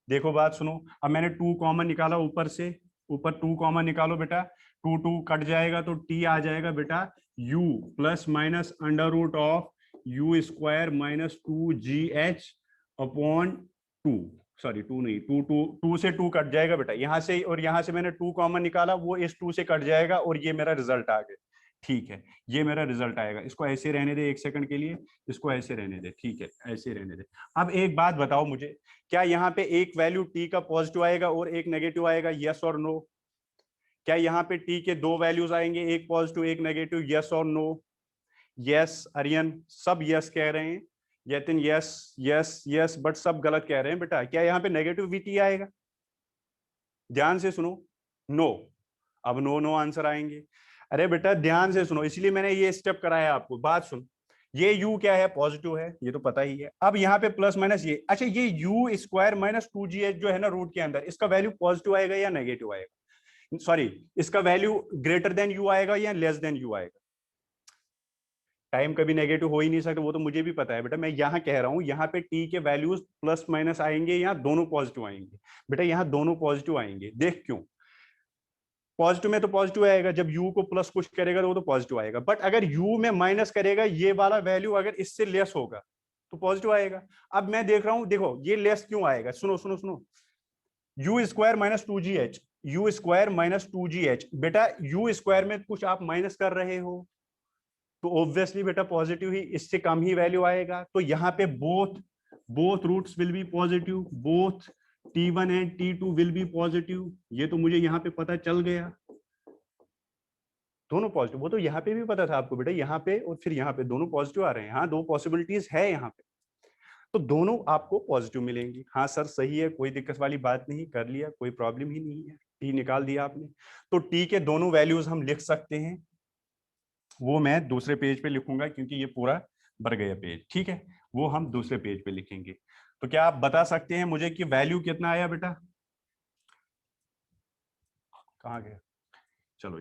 S1: देखो बात सुनो, अब मैंने 2 कॉमन निकाला ऊपर से, ऊपर 2 कॉमन निकालो बेटा, 2 2 कट जाएगा तो t आ जाएगा बेटा u plus minus under root of U square minus 2gh upon 2, sorry 2 नहीं, 2 2 2 से 2 कट जाएगा बेटा यहाँ से, और यहाँ से मैंने 2 कॉमन निकाला, वो इस 2 से कट जाएगा, और ये मेरा रिजल्ट आ गया। ठीक है, ये मेरा रिजल्ट आएगा। इसको ऐसे रहने दे एक सेकंड के लिए, इसको ऐसे रहने दे, ठीक है, ऐसे रहने दे। अब एक बात बताओ मुझे, क्या यहाँ पे एक वैल्यू t का पॉजिटिव आएगा और एक नेगेटिव आएगा, यस और नो? क्या यहाँ पे t के दो वैल्यूज आएंगे, एक पॉजिटिव एक नेगेटिव, यस और नो? यस आर्यन, सब यस कह रहे हैं। Yatin yes yes yes, but सब गलत कह रहे हैं बेटा। क्या यहाँ पे नेगेटिव वीटी आएगा? ध्यान से सुनो, नो। अब नो नो आंसर आएंगे। अरे बेटा ध्यान से सुनो, इसलिए मैंने ये स्टेप कराया आपको। बात सुन, ये u क्या है, पॉजिटिव है, ये तो पता ही है। अब यहाँ पे प्लस माइनस ये, अच्छा ये u स्क्वायर माइनस 2gh जो है ना रूट के अंदर, इसका वैल्यू पॉजिटिव आएगा या नेगेटिव आएगा, सॉरी इसका वैल्यू ग्रेटर देन u आएगा या लेस देन u आएगा? टाइम कभी नेगेटिव हो ही नहीं सकता, वो तो मुझे भी पता है बेटा। मैं यहाँ कह रहा हूँ यहाँ पे t के वैल्यूज प्लस माइनस आएंगे, यहाँ दोनों पॉजिटिव आएंगे बेटा, यहाँ दोनों पॉजिटिव आएंगे। देख क्यों, पॉजिटिव में तो पॉजिटिव आएगा, जब u को प्लस कुछ करेगा तो वो तो पॉजिटिव आएगा, बट अगर u में माइनस करेगा, ये वाला वैल्यू अगर इससे लेस होगा तो पॉजिटिव आएगा। अब मैं देख रहा हूं, देखो ये लेस क्यों आएगा, सुनो सुनो सुनो, you square minus 2gh, you square minus 2gh, बेटा यू स्क्वायर में कुछ आप माइनस कर रहे हो तो ऑब्वियसली बेटा पॉजिटिव ही, इससे कम ही वैल्यू आएगा। तो यहाँ पे both both roots will be positive, both T1 and T2 will be positive, ये तो मुझे यहाँ पे पता चल गया, दोनों पॉजिटिव। वो तो यहाँ पे भी पता था आपको बेटा, यहाँ पे और फिर यहाँ पे दोनों पॉजिटिव आ रहे हैं। हाँ, दो पॉसिबिलिटीज है यहाँ पे, तो दोनों आपको पॉजिटिव मिलेंगी। हाँ सर सही है, कोई दिक्कत वाली बात नहीं, कर लिया, कोई प्रॉब्लम ही नहीं है, टी निकाल दिया आपने। तो टी के दोनों वैल्यूज हम लिख सकते हैं, वो मैं दूसरे पेज पे लिखूंगा क्योंकि ये पूरा भर गया पेज, ठीक है, वो हम दूसरे पेज पे लिखेंगे। तो क्या आप बता सकते हैं मुझे कि वैल्यू कितना आया बेटा? कहाँ गया, चलो,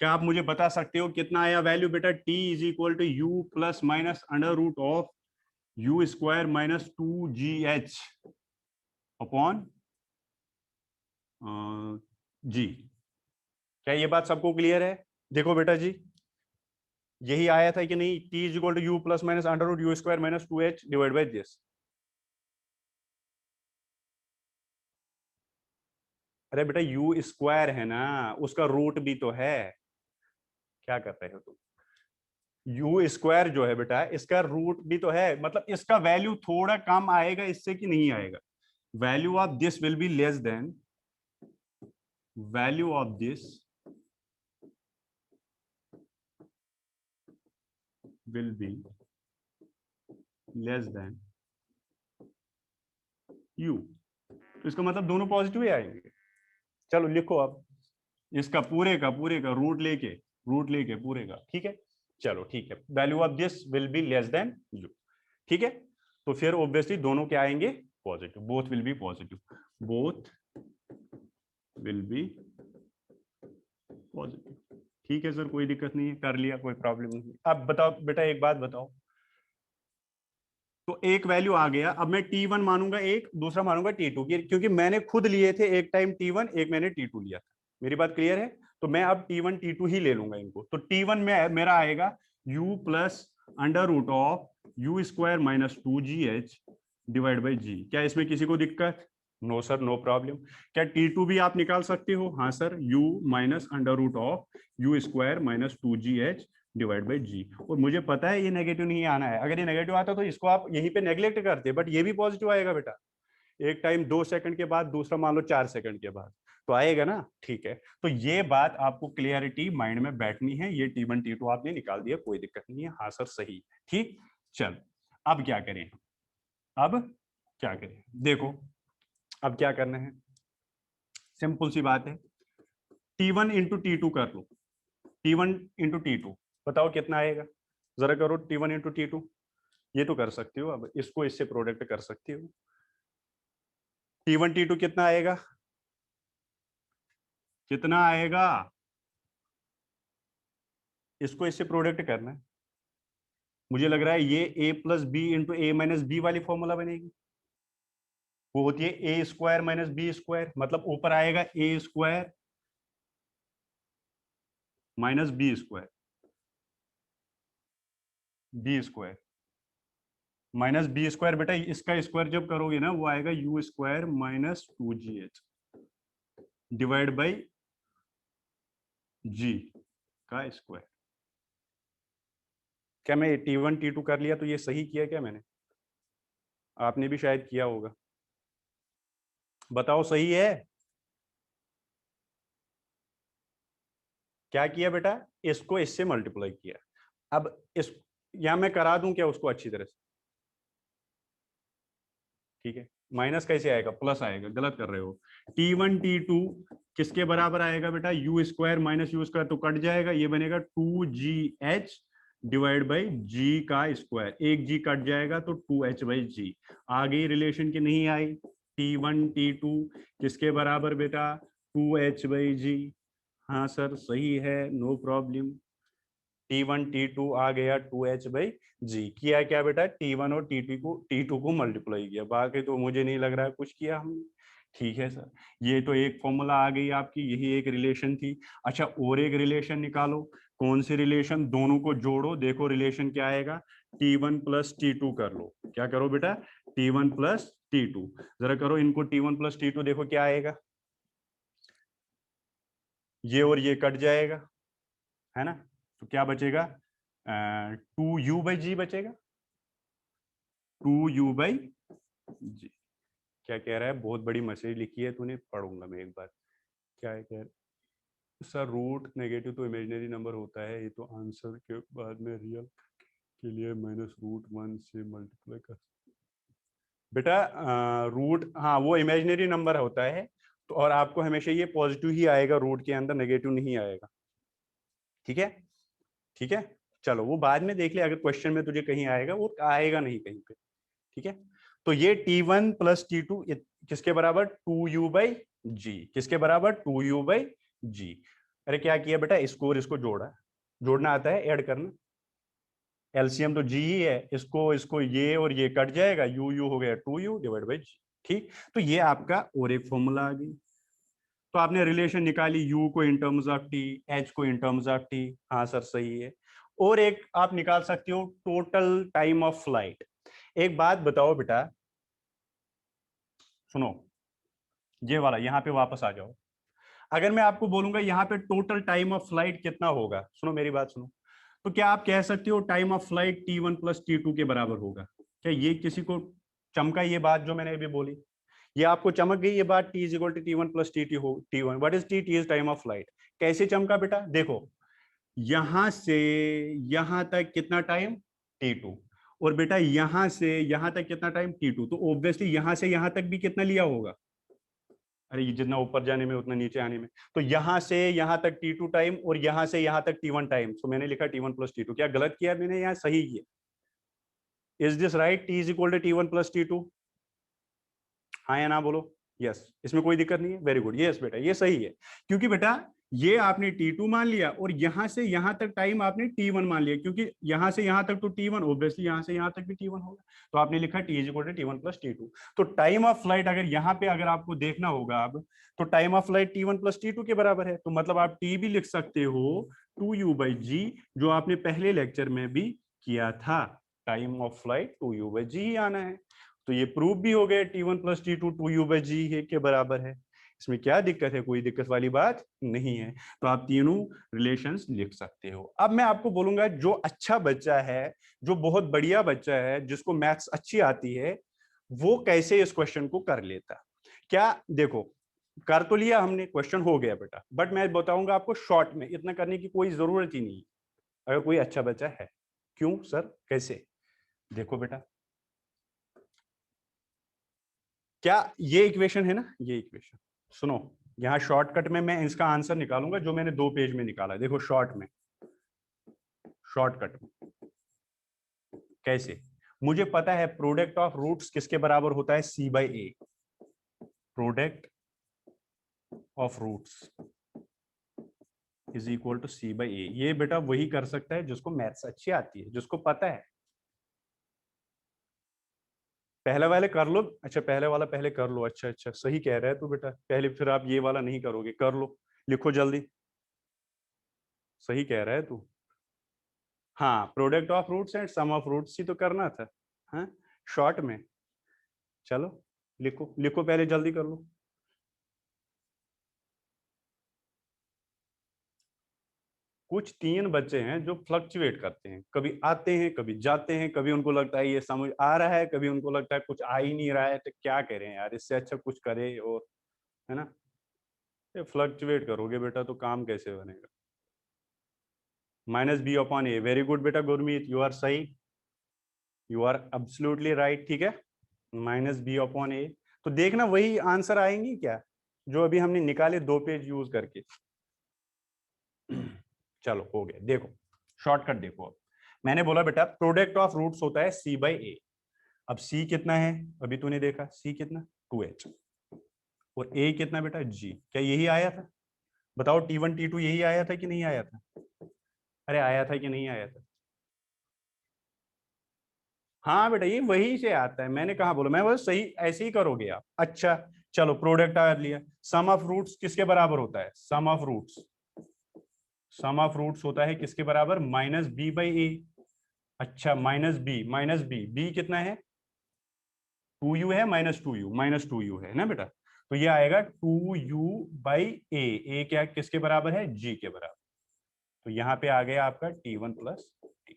S1: क्या आप मुझे बता सकते हो कितना आया वैल्यू बेटा? T is equal to U plus minus under root of U square minus 2GH upon G. क्या ये बात सबको क्लियर है? देखो बेटा जी, यही आया था कि नहीं, T is equal to U plus minus under root U square minus 2H divide by this. अरे बेटा यू स्क्वायर है ना, उसका रूट भी तो है, क्या कर रहे हो तुम? यू स्क्वायर जो है बेटा, इसका रूट भी तो है, मतलब इसका वैल्यू थोड़ा कम आएगा इससे कि नहीं आएगा? Value of this will be less than value of this will be less than you, तो इसका मतलब दोनों पॉजिटिव ही आएंगे। चलो लिखो अब इसका पूरे का रूट लेके पूरे का, ठीक है। चलो ठीक है, value of this will be less than you, ठीक है। तो फिर ऑब्वियसली दोनों क्या आएंगे? Positive, both will be positive, both will be positive, ठीक है सर, कोई दिक्कत नहीं है, कर लिया, कोई प्रॉब्लम नहीं। अब बताओ बेटा, एक बात बताओ, तो एक वैल्यू आ गया, अब मैं T1 मानूंगा एक, दूसरा मानूंगा T2, क्योंकि मैंने खुद लिए थे, एक टाइम T1 एक मैंने T2 लिया था, मेरी बात क्लियर है? तो मैं अब T1 T2 ही ले लूंगा इनको। तो T1 में मेरा आएगा u plus under root of U square minus 2GH divide by G. क्या इसमें किसी को दिक्कत? No sir, no problem. क्या T2 भी आप निकाल सकते हो? हाँ sir, u minus under root of U square minus 2GH divide by G. और मुझे पता है ये नेगेटिव नहीं आना है, अगर ये नेगेटिव आता तो इसको आप यहीं पे नेग्लेक्ट करते, बट ये भी पॉजिटिव आएगा बेटा, एक टाइम 2 सेकंड के बाद, दूसरा मान लो 4 सेकंड के बाद, तो आएगा ना, ठीक है। तो ये बात आपको क्लियरिटी माइंड में बैठनी है, ये T1 T2 आपने निकाल दिया, कोई दिक्कत नहीं है, हाँ सर सही, ठीक। चल, अब क्या करें, अब क्या करें, देखो अब क्या करना है, सिंपल सी बात है, T1 इंटू T2 कर लो, T1 इंटू T2 बताओ कितना आएगा, जरा करो T1 इंटू T2, ये तो कर सकती हो, अब इसको इससे प्रोडक्ट कर सकती हो। T1 T2 कितना आएगा, कितना आएगा? इसको इससे प्रोडक्ट करना है, मुझे लग रहा है ये a plus B into A minus B वाली फॉर्मूला बनेगी, वो होती है A square minus B square, मतलब ऊपर आएगा A square minus B square minus B square, बेटा इसका स्क्वायर जब करोगे ना, वो आएगा U square minus 2GH divide by G का स्क्वायर। क्या मैं T1 T2 कर लिया तो ये सही किया क्या मैंने? आपने भी शायद किया होगा, बताओ सही है? क्या किया बेटा? इसको इससे मल्टीप्लाई किया। अब इस, या मैं करा दूं क्या उसको अच्छी तरह से? ठीक है, माइनस कैसे आएगा, प्लस आएगा, गलत कर रहे हो। T1 T2 किसके बराबर आएगा बेटा? You square minus U square तो कट जाएगा, ये बनेगा 2GH डिवाइड बाई जी का स्क्वायर, एक जी कट जाएगा तो 2H बाई जी। आ गई रिलेशन की नहीं आई? T1 T2 किसके बराबर बेटा? 2H बाई जी। हाँ सर सही है, नो प्रॉब्लम। T1 T2 आ गया 2H बाई जी। किया क्या बेटा? T1 और T2 को मल्टीप्लाई किया, बाकी तो मुझे नहीं लग रहा है कुछ किया हमने। ठीक है सर, ये तो एक फॉर्मूला आ गई आपकी, यही एक रिलेशन थी। अच्छा, और एक रिलेशन निकालो, कौन सी रिलेशन? दोनों को जोड़ो, देखो रिलेशन क्या आएगा। T1 प्लस T2 कर लो, क्या करो बेटा? T1 प्लस T2, जरा करो इनको T1 प्लस T2, देखो क्या आएगा, ये और ये कट जाएगा, है ना, तो क्या बचेगा? 2U बाई जी बचेगा। 2u/g। क्या कह रहा है, बहुत बड़ी मैसेज लिखी है तूने, पढ़ूंगा मैं एक बार। क्या है, कह रहा है सर रूट नेगेटिव तो इमेजिनरी नंबर होता है, ये तो आंसर के बाद में रियल के लिए -√1 से मल्टीप्लाई कर। बेटा रूट, हाँ वो इमेजिनरी नंबर होता है, तो और आपको हमेशा ये पॉजिटिव ही आएगा रूट के अंदर, नेगेटिव नहीं आएगा। ठीक है, ठीक है, चलो वो बाद में देख ले, अगर क्वेश्चन में तुझे कहीं आएगा, वो आएगा नहीं कहीं पे। ठीक है, तो ये T1 + T2 किसके बराबर, 2u/g, किसके बराबर, 2u/g। अरे क्या किया बेटा, इसको और इसको जोड़ा, जोड़ना आता है, ऐड करना, एलसीएम तो जी ही है, इसको इसको ये और ये कट जाएगा, यू यू हो गया 2u/g। ठीक, तो ये आपका और एक फॉर्मूला आ गई। तो आपने रिलेशन निकाली, u को इन टर्म्स ऑफ t, h को इन टर्म्स ऑफ t। हाँ सर सही है। और एक आप निकाल सकते हो टोटल टाइम ऑफ फ्लाइट। एक बात बताओ बेटा, सुनो, ये वाला यहाँ पे वापस आ जाओ। अगर मैं आपको बोलूंगा यहाँ पे टोटल टाइम ऑफ फ्लाइट कितना होगा, सुनो मेरी बात सुनो, तो क्या आप कह सकते हो time of flight T1 + T2 के बराबर होगा? क्या ये किसी को चमका ये बात जो मैंने अभी बोली? ये आपको चमक गई ये बात, T = T1 + T1? What is T? T is time of flight. कैसे चमका बेटा, देखो यहां से यहां तक कितना टाइम, T2, और बेटा यहां से यहां तक कितना टाइम, T2, तो ऑब्वियसली यहां से यहां तक भी कितना लिया होगा? अरे ये जितना ऊपर जाने में उतना नीचे आने में, तो यहां से यहां तक T2 टाइम और यहां से यहां तक T1 टाइम, तो मैंने लिखा T1 + T2। क्या गलत किया मैंने, यहाँ सही किया? Is this right, T = T1 + T2? हाँ या ना बोलो, यस, इसमें कोई दिक्कत नहीं है, वेरी गुड, यस बेटा ये सही है। क्योंकि बेटा ये आपने T2 मान लिया और यहां से यहां तक टाइम आपने T1 मान लिया, क्योंकि यहां से यहां तक तो T1, ऑब्वियसली यहां से यहां तक भी T1 होगा, तो आपने लिखा T = T1 + T2। तो टाइम ऑफ फ्लाइट अगर यहाँ पे अगर आपको देखना होगा अब, तो time of flight T1 + T2 के बराबर है, तो मतलब आप T भी लिख सकते हो 2u/g, जो आपने पहले लेक्चर में भी किया था, टाइम ऑफ फ्लाइट 2u/g ही आना है। तो ये प्रूफ भी हो गया T1 + T2 2u/g के बराबर है। इसमें क्या दिक्कत है, कोई दिक्कत वाली बात नहीं है। तो आप तीनों रिलेशंस लिख सकते हो। अब मैं आपको बोलूंगा जो अच्छा बच्चा है, जो बहुत बढ़िया बच्चा है, जिसको मैथ्स अच्छी आती है, वो कैसे इस क्वेश्चन को कर लेता। क्या देखो, कर तो लिया हमने, क्वेश्चन हो गया बेटा, बट मैं बताऊंगा आपको शॉर्ट में, इतना करने की कोई जरूरत ही नहीं अगर कोई अच्छा बच्चा है। क्यों सर, कैसे? देखो बेटा, क्या ये इक्वेशन है ना, ये इक्वेशन सुनो, यहाँ शॉर्टकट में मैं इसका आंसर निकालूंगा जो मैंने 2 पेज में निकाला है। देखो शॉर्टकट में कैसे, मुझे पता है प्रोडक्ट ऑफ रूट्स किसके बराबर होता है, C/A। Product of roots is equal to C/A। ये बेटा वही कर सकता है जिसको मैथ्स अच्छी आती है, जिसको पता है। पहले वाले कर लो, अच्छा पहले वाला पहले कर लो, अच्छा अच्छा सही कह रहा है तू बेटा, पहले फिर आप ये वाला नहीं करोगे, कर लो, लिखो जल्दी, सही कह रहा है तू। हाँ, product of roots and sum of roots ही तो करना था, हाँ शॉर्ट में। चलो लिखो लिखो, पहले जल्दी कर लो। कुछ 3 बच्चे हैं जो फ्लक्चुएट करते हैं, कभी आते हैं कभी जाते हैं, कभी उनको लगता है ये समझ आ रहा है, कभी उनको लगता है कुछ आ ही नहीं रहा है, तो क्या करें यार, इससे अच्छा कुछ करे, और है ना, ये फ्लक्चुएट करोगे बेटा तो काम कैसे बनेगा। -b/a, वेरी गुड बेटा गुरमीत, यू आर सही, यू आर एब्सोल्युटली राइट। ठीक है, -b/a, तो देखना वही आंसर आएंगी क्या जो अभी हमने निकाले 2 पेज यूज करके। चलो हो गया, देखो शॉर्टकट देखो। अब मैंने बोला बेटा प्रोडक्ट ऑफ रूट्स होता है C/A। अब C कितना है, अभी तूने देखा C कितना, 2h, और A कितना बेटा, G। क्या यही आया था, बताओ T1 T2 यही आया था कि नहीं आया था? अरे आया था कि नहीं आया था? हाँ बेटा ये वही से आता है, मैंने कहा बोला, मैं बस सही ऐसे ही करोगे आप। अच्छा चलो प्रोडक्ट आ लिया, सम ऑफ रूट्स किसके बराबर होता है, सम ऑफ रूट्स होता है किसके बराबर, -b/a। अच्छा माइनस बी कितना है, 2u है, -2u है ना बेटा, तो ये आएगा 2u/a। ए क्या किसके बराबर है, g के बराबर। तो यहाँ पे आ गया आपका T1 + T।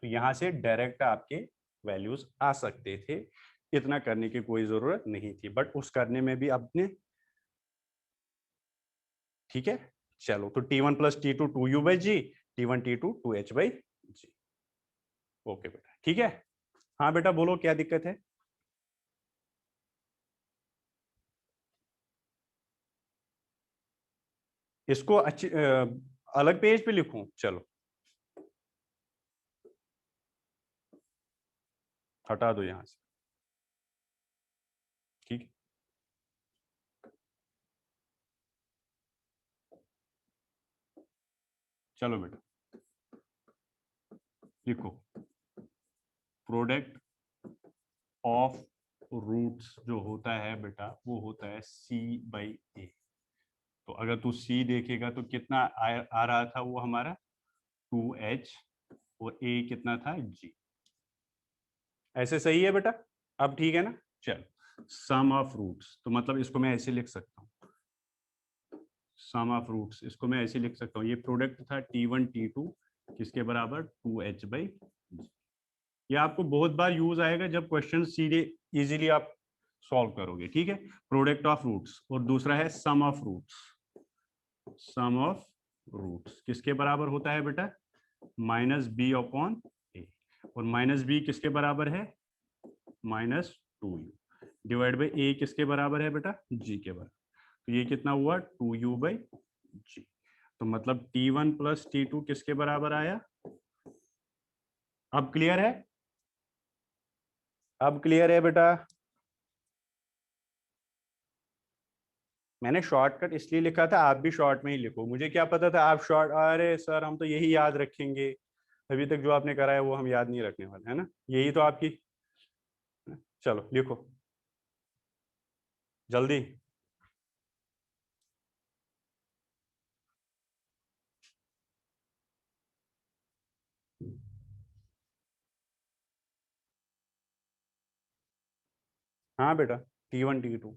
S1: तो यहां से डायरेक्ट आपके वैल्यूज आ सकते थे, इतना करने की कोई जरूरत नहीं थी, बट उस करने में भी आपने, ठीक है। चलो तो T1 plus T2 2U/G, T1 T2 2H/G। Okay बेटा, ठीक है। हाँ बेटा बोलो, क्या दिक्कत है? इसको अच्छी अलग पेज पे लिखूं? चलो हटा दो यहां से, ठीक है। चलो बेटा लिखो, प्रोडक्ट ऑफ रूट्स जो होता है बेटा वो होता है C/A। तो अगर तू C देखेगा तो कितना आ रहा था वो हमारा 2H, और A कितना था G। ऐसे सही है बेटा? अब ठीक है ना? चल, सम ऑफ रूट्स, तो मतलब इसको मैं ऐसे लिख सकता हूँ, सम ऑफ रूट्स इसको मैं ऐसे लिख सकता हूँ, ये प्रोडक्ट था T1 T2 किसके बराबर 2H/G। ये आपको बहुत बार यूज आएगा जब क्वेश्चन सीधे इजीली आप सॉल्व करोगे, ठीक है। प्रोडक्ट ऑफ रूट्स, और दूसरा है sum of roots. Sum of roots किसके बराबर होता है बेटा? -B/A, और -B किसके बराबर है? -2U डिवाइड बाई A किसके बराबर है बेटा? G के बराबर। तो ये कितना हुआ? 2U/G। तो मतलब T1 प्लस T2 किसके बराबर आया? अब क्लियर है? अब क्लियर है बेटा? मैंने शॉर्टकट इसलिए लिखा था, आप भी शॉर्ट में ही लिखो, मुझे क्या पता था आप शॉर्ट, अरे सर हम तो यही याद रखेंगे, अभी तक जो आपने करा है वो हम याद नहीं रखने वाले, है ना? यही तो आपकी। चलो लिखो जल्दी। हाँ बेटा, T1 T2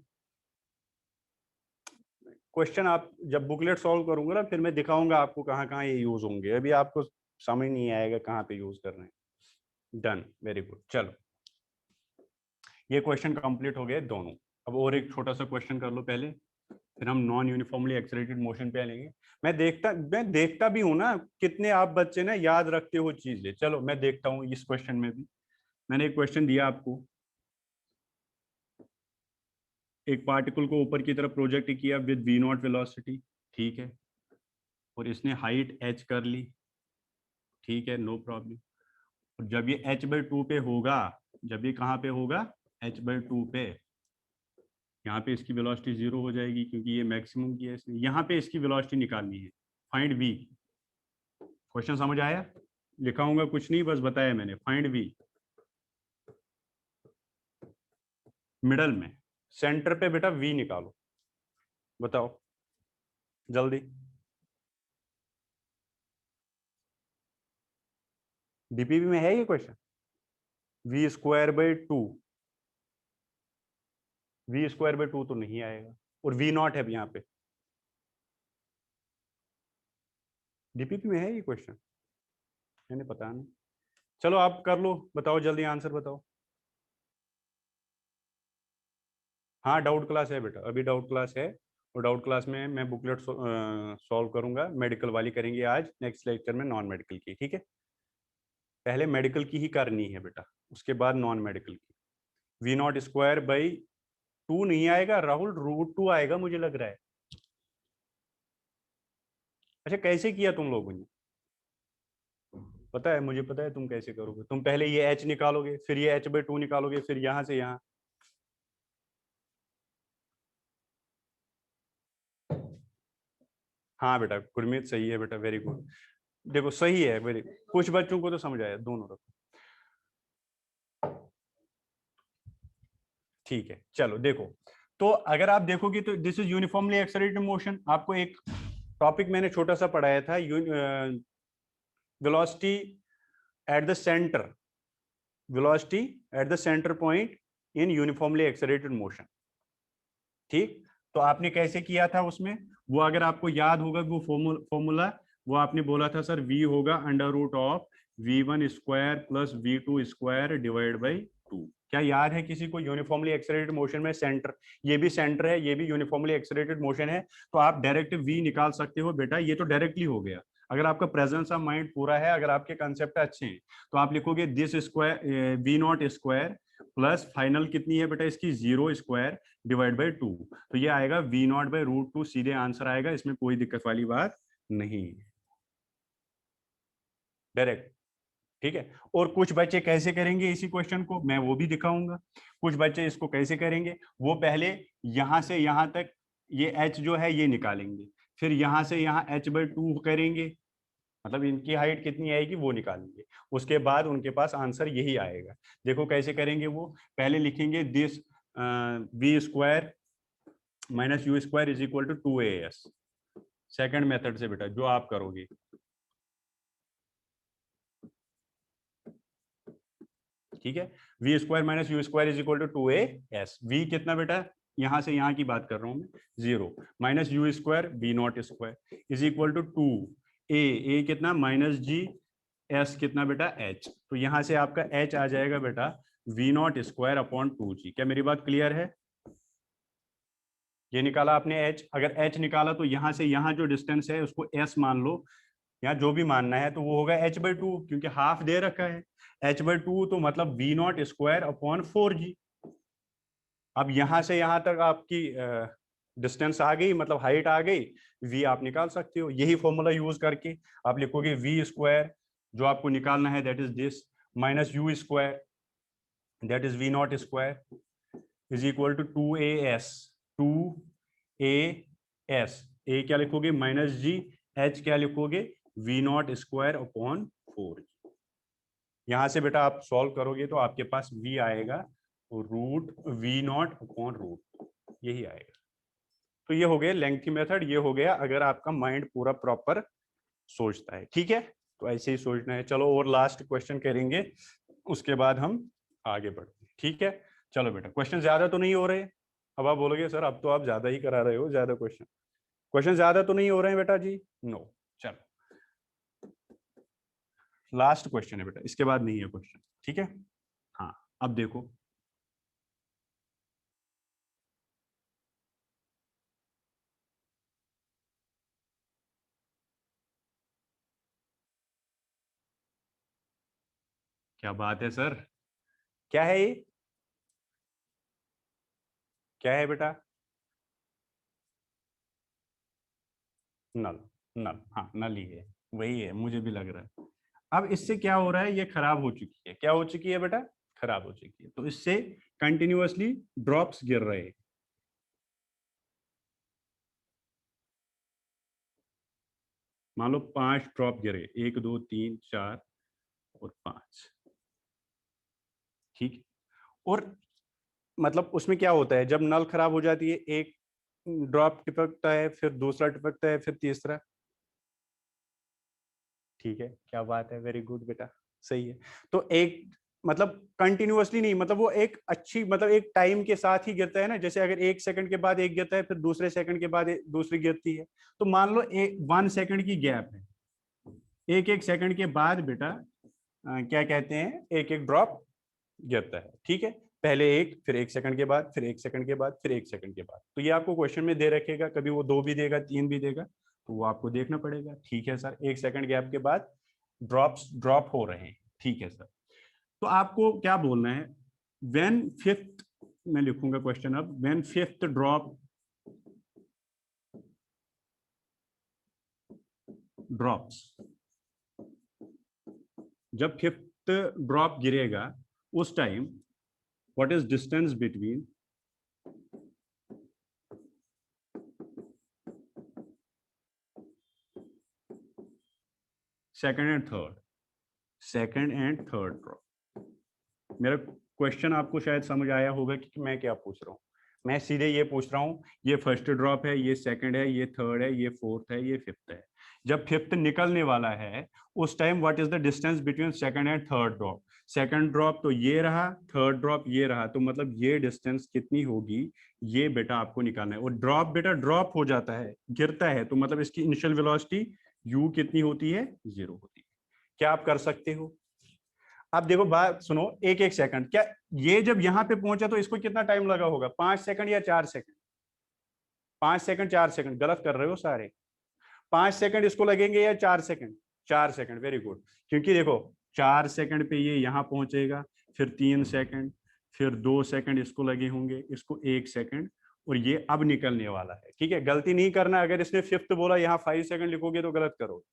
S1: क्वेश्चन आप जब बुकलेट सॉल्व करूंगा ना, फिर मैं दिखाऊंगा आपको कहाँ कहाँ ये यूज होंगे, अभी आपको समझ नहीं आएगा कहाँ पे यूज कर रहे हैं। Done, very good. चलो ये क्वेश्चन कंप्लीट हो गए दोनों। अब और एक छोटा सा क्वेश्चन कर लो पहले, फिर हम नॉन यूनिफॉर्मली एक्सेलरेटेड मोशन पे लेंगे। मैं देखता भी हूँ ना कितने आप बच्चे ना याद रखते हो चीजें। चलो मैं देखता हूँ इस क्वेश्चन में भी। मैंने एक क्वेश्चन दिया आपको, एक पार्टिकल को ऊपर की तरफ प्रोजेक्ट किया विद V0 वेलोसिटी, ठीक है, और इसने हाइट h कर ली, ठीक है, नो प्रॉब्लम। और जब ये h/2 पे होगा, जब ये कहाँ पे होगा? h/2 पे, यहाँ पे इसकी वेलोसिटी 0 हो जाएगी क्योंकि ये मैक्सिमम की है इसने, यहाँ पे इसकी वेलोसिटी निकालनी है, फाइंड v। क्वेश्चन समझ आया? लिखाऊंगा कुछ नहीं, बस बताया मैंने, फाइंड v। मिडल में, सेंटर पे बेटा v निकालो, बताओ जल्दी। डीपीपी में है ये क्वेश्चन? V²/2, V²/2 तो नहीं आएगा, और V0 है यहाँ पे। डीपीपी में है ये क्वेश्चन? मैंने पता नहीं। चलो आप कर लो, बताओ जल्दी आंसर बताओ। हाँ डाउट क्लास है बेटा, अभी डाउट क्लास है, और डाउट क्लास में मैं बुकलेट सॉल्व करूंगा, मेडिकल वाली करेंगे आज, नेक्स्ट लेक्चर में नॉन मेडिकल की, ठीक है। पहले मेडिकल की ही करनी है बेटा, उसके बाद नॉन मेडिकल की। V0²/2 नहीं आएगा राहुल, √2 आएगा मुझे लग रहा है। अच्छा कैसे किया तुम लोगों ने? पता है, मुझे पता है तुम कैसे करोगे, तुम पहले ये h निकालोगे, फिर ये h/2 निकालोगे, फिर यहां से यहाँ। हाँ बेटा गुरमीत सही है बेटा, वेरी गुड। देखो सही है, वेरी, कुछ बच्चों को तो समझ आया, दोनों रखो, ठीक है। चलो देखो, तो अगर आप देखोगे तो this is uniformly accelerated motion. आपको एक टॉपिक मैंने छोटा सा पढ़ाया था, velocity at the centre, velocity at the centre point in uniformly accelerated motion, ठीक। तो आपने कैसे किया था उसमें, वो अगर आपको याद होगा वो फॉर्मूला, वो आपने बोला था सर v होगा √(m/2 v1 square plus v2 square divide by 2। क्या याद है किसी को यूनिफॉर्मली एक्सेलरेटेड मोशन में सेंटर, ये भी सेंटर है, ये भी यूनिफॉर्मली एक्सेलरेटेड मोशन है, तो आप डायरेक्ट v निकाल सकते हो बेटा, ये तो डायरेक्टली हो गया। अगर आपका प्रेजेंस ऑफ माइंड पूरा है, अगर आपके कंसेप्ट अच्छे हैं, तो आप लिखोगे this square v not square plus final कितनी है बेटा इसकी 0 स्क्वायर डिवाइड बाई 2, तो ये आएगा v नॉट बाई रूट 2, सीधे आंसर आएगा, इसमें कोई दिक्कत वाली बात नहीं, डायरेक्ट। ठीक है। और कुछ बच्चे कैसे करेंगे इसी क्वेश्चन को, मैं वो भी दिखाऊंगा। कुछ बच्चे इसको कैसे करेंगे, वो पहले यहां से यहां तक ये h जो है ये निकालेंगे, फिर यहां से यहां h/2 करेंगे, मतलब इनकी हाइट कितनी आएगी वो निकालेंगे, उसके बाद उनके पास आंसर यही आएगा। देखो कैसे करेंगे वो, पहले लिखेंगे this v square minus U square is equal to 2as, second method से बेटा जो आप करोगे। ठीक है, V square minus U square is equal to 2as, V कितना बेटा, यहां से यहां की बात कर रहा हूं मैं, 0 minus U square V not square is equal to 2a कितना माइनस g, s कितना बेटा h, तो यहां से आपका h आ जाएगा बेटा we not square upon 2g। क्या मेरी बात क्लियर है? ये निकाला आपने h, अगर h निकाला तो यहां से यहां जो डिस्टेंस है उसको s मान लो, या जो भी मानना है, तो वो होगा h/2, क्योंकि हाफ दे रखा है, h/2 तो मतलब we not square upon 4g। अब यहां से यहां तक आपकी डिस्टेंस आ गई, मतलब हाइट आ गई, v आप निकाल सकते हो यही फॉर्मूला यूज करके। आप लिखोगे वी स्क्वायर जो आपको निकालना है that is this minus U square that is V not square is equal to 2as, 2as, a क्या लिखोगे माइनस g, h क्या लिखोगे वी नॉट स्क्वायर अपॉन 4। यहां से बेटा आप सॉल्व करोगे तो आपके पास v आएगा root V not upon root, यही आएगा। तो ये हो गया लेंथी मेथड, ये हो गया अगर आपका माइंड पूरा प्रॉपर सोचता है। ठीक है, तो ऐसे ही सोचना है। चलो और लास्ट क्वेश्चन करेंगे, उसके बाद हम आगे बढ़ते हैं। ठीक है, चलो बेटा, क्वेश्चन ज्यादा तो नहीं हो रहे? अब आप बोलोगे सर अब तो आप ज्यादा ही करा रहे हो, ज्यादा क्वेश्चन, क्वेश्चन ज्यादा तो नहीं हो रहे हैं बेटा जी? नो। चलो लास्ट क्वेश्चन है बेटा, इसके बाद नहीं है क्वेश्चन। ठीक है, हाँ अब देखो, क्या बात है सर, क्या है ये, क्या है बेटा? नल, नल, हाँ नल ही है, वही है, मुझे भी लग रहा है। अब इससे क्या हो रहा है, ये खराब हो चुकी है, क्या हो चुकी है बेटा, खराब हो चुकी है, तो इससे कंटिन्यूअसली ड्रॉप्स गिर रहे हैं। मान लो 5 ड्रॉप गिरे, 1 2 3 4 और 5। ठीक, और मतलब उसमें क्या होता है, जब नल खराब हो जाती है एक ड्रॉप टिपकता है, फिर दूसरा टिपकता है, फिर तीसरा। ठीक है, क्या बात है, वेरी गुड बेटा, सही है। तो एक मतलब कंटिन्यूअसली नहीं, मतलब वो एक अच्छी, मतलब एक टाइम के साथ ही गिरता है ना, जैसे अगर 1 सेकंड के बाद एक गिरता है, फिर दूसरे सेकंड के बाद दूसरी गिरती है, तो मान लो 1 सेकंड की गैप है, एक एक सेकंड के बाद बेटा क्या कहते हैं, एक एक ड्रॉप गिरता है। ठीक है, पहले एक, फिर 1 सेकंड के बाद, फिर 1 सेकंड के बाद, फिर 1 सेकंड के बाद, तो ये आपको क्वेश्चन में दे रखेगा, कभी वो 2 भी देगा, 3 भी देगा, तो वो आपको देखना पड़ेगा। ठीक है सर, 1 सेकंड गैप के बाद ड्रॉप हो रहे हैं। ठीक है सर, तो आपको क्या बोलना है, व्हेन फिफ्थ, मैं लिखूंगा क्वेश्चन अब, व्हेन फिफ्थ ड्रॉप्स, जब फिफ्थ ड्रॉप गिरेगा उस time what is distance between second and third, second and third drop. मेरा क्वेश्चन आपको शायद समझ आया होगा कि मैं क्या पूछ रहा हूँ। मैं सीधे ये पूछ रहा हूँ, ये फर्स्ट ड्रॉप है, ये सेकंड है, ये थर्ड है, ये फोर्थ है, ये फिफ्थ है, जब फिफ्थ निकलने वाला है उस time what is the distance between second and third drop. Second drop तो ये रहा, थर्ड ड्रॉप ये रहा, तो मतलब ये डिस्टेंस कितनी होगी, ये बेटा आपको निकालना है। और ड्रॉप बेटा ड्रॉप हो जाता है, गिरता है, तो मतलब इसकी इनिशियल वेलोसिटी u कितनी होती है, 0 होती है। क्या आप कर सकते हो? अब देखो बात सुनो, एक एक सेकंड, क्या ये जब यहां पे पहुंचा तो इसको कितना टाइम लगा होगा? 5 सेकंड या 4 सेकंड? 5 सेकंड, 4 सेकंड, गलत कर रहे हो सारे। 5 सेकंड इसको लगेंगे या 4 सेकंड? 4 second, very good. क्योंकि देखो 4 सेकंड पे ये यहां पहुंचेगा, फिर 3 सेकंड, फिर 2 सेकंड इसको लगे होंगे, इसको 1 सेकंड, और ये अब निकलने वाला है। ठीक है, गलती नहीं करना, अगर इसने फिफ्थ बोला यहाँ 5 सेकंड लिखोगे तो गलत करोगे।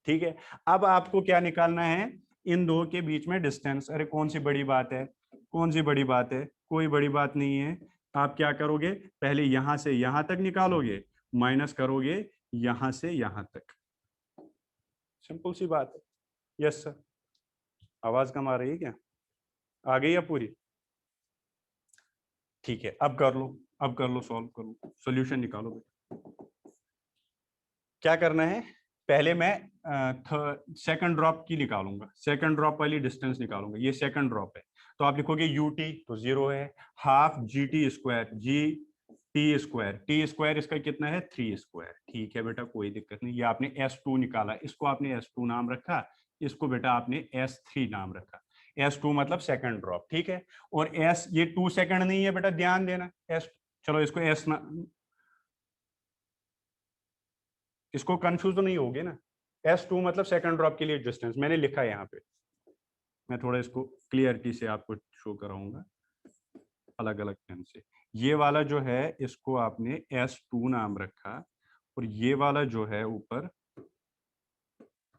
S1: ठीक है, अब आपको क्या निकालना है? इन दो के बीच में डिस्टेंस। अरे कौन सी बड़ी बात है, कौन सी बड़ी बात है, कोई बड़ी बात नहीं है। आप क्या करोगे, पहले यहां से यहां तक निकालोगे, माइनस करोगे यहां से यहां तक। सिंपल सी बात है। Yes sir. आवाज कम आ रही है क्या? आ गई है पूरी? ठीक है, अब कर लो, अब कर लो, सॉल्व करो, सोल्यूशन निकालो बेटा। क्या करना है, पहले मैं सेकंड ड्रॉप की निकालूंगा, सेकंड ड्रॉप वाली डिस्टेंस निकालूंगा। ये सेकंड ड्रॉप है, तो आप लिखोगे यू टी, तो 0 है। हाफ जी टी स्क्वायर, जी टी स्क्वायर, टी स्क्वायर इसका कितना है? 3 स्क्वायर। ठीक है बेटा, कोई दिक्कत नहीं। ये आपने S2 निकाला, इसको आपने S2 नाम रखा, इसको बेटा आपने S3 नाम रखा। S2 मतलब सेकंड ड्रॉप, ठीक है। और S, ये 2 सेकंड नहीं है बेटा, ध्यान देना। S, चलो इसको S ना, इसको कंफ्यूज तो नहीं होगे ना। S2 मतलब सेकंड ड्रॉप के लिए डिस्टेंस मैंने लिखा है यहाँ पे। मैं थोड़ा इसको क्लियरिटी से आपको शो कराऊंगा अलग अलग पेन से। ये वाला जो है इसको आपने S2 नाम रखा, और ये वाला जो है ऊपर,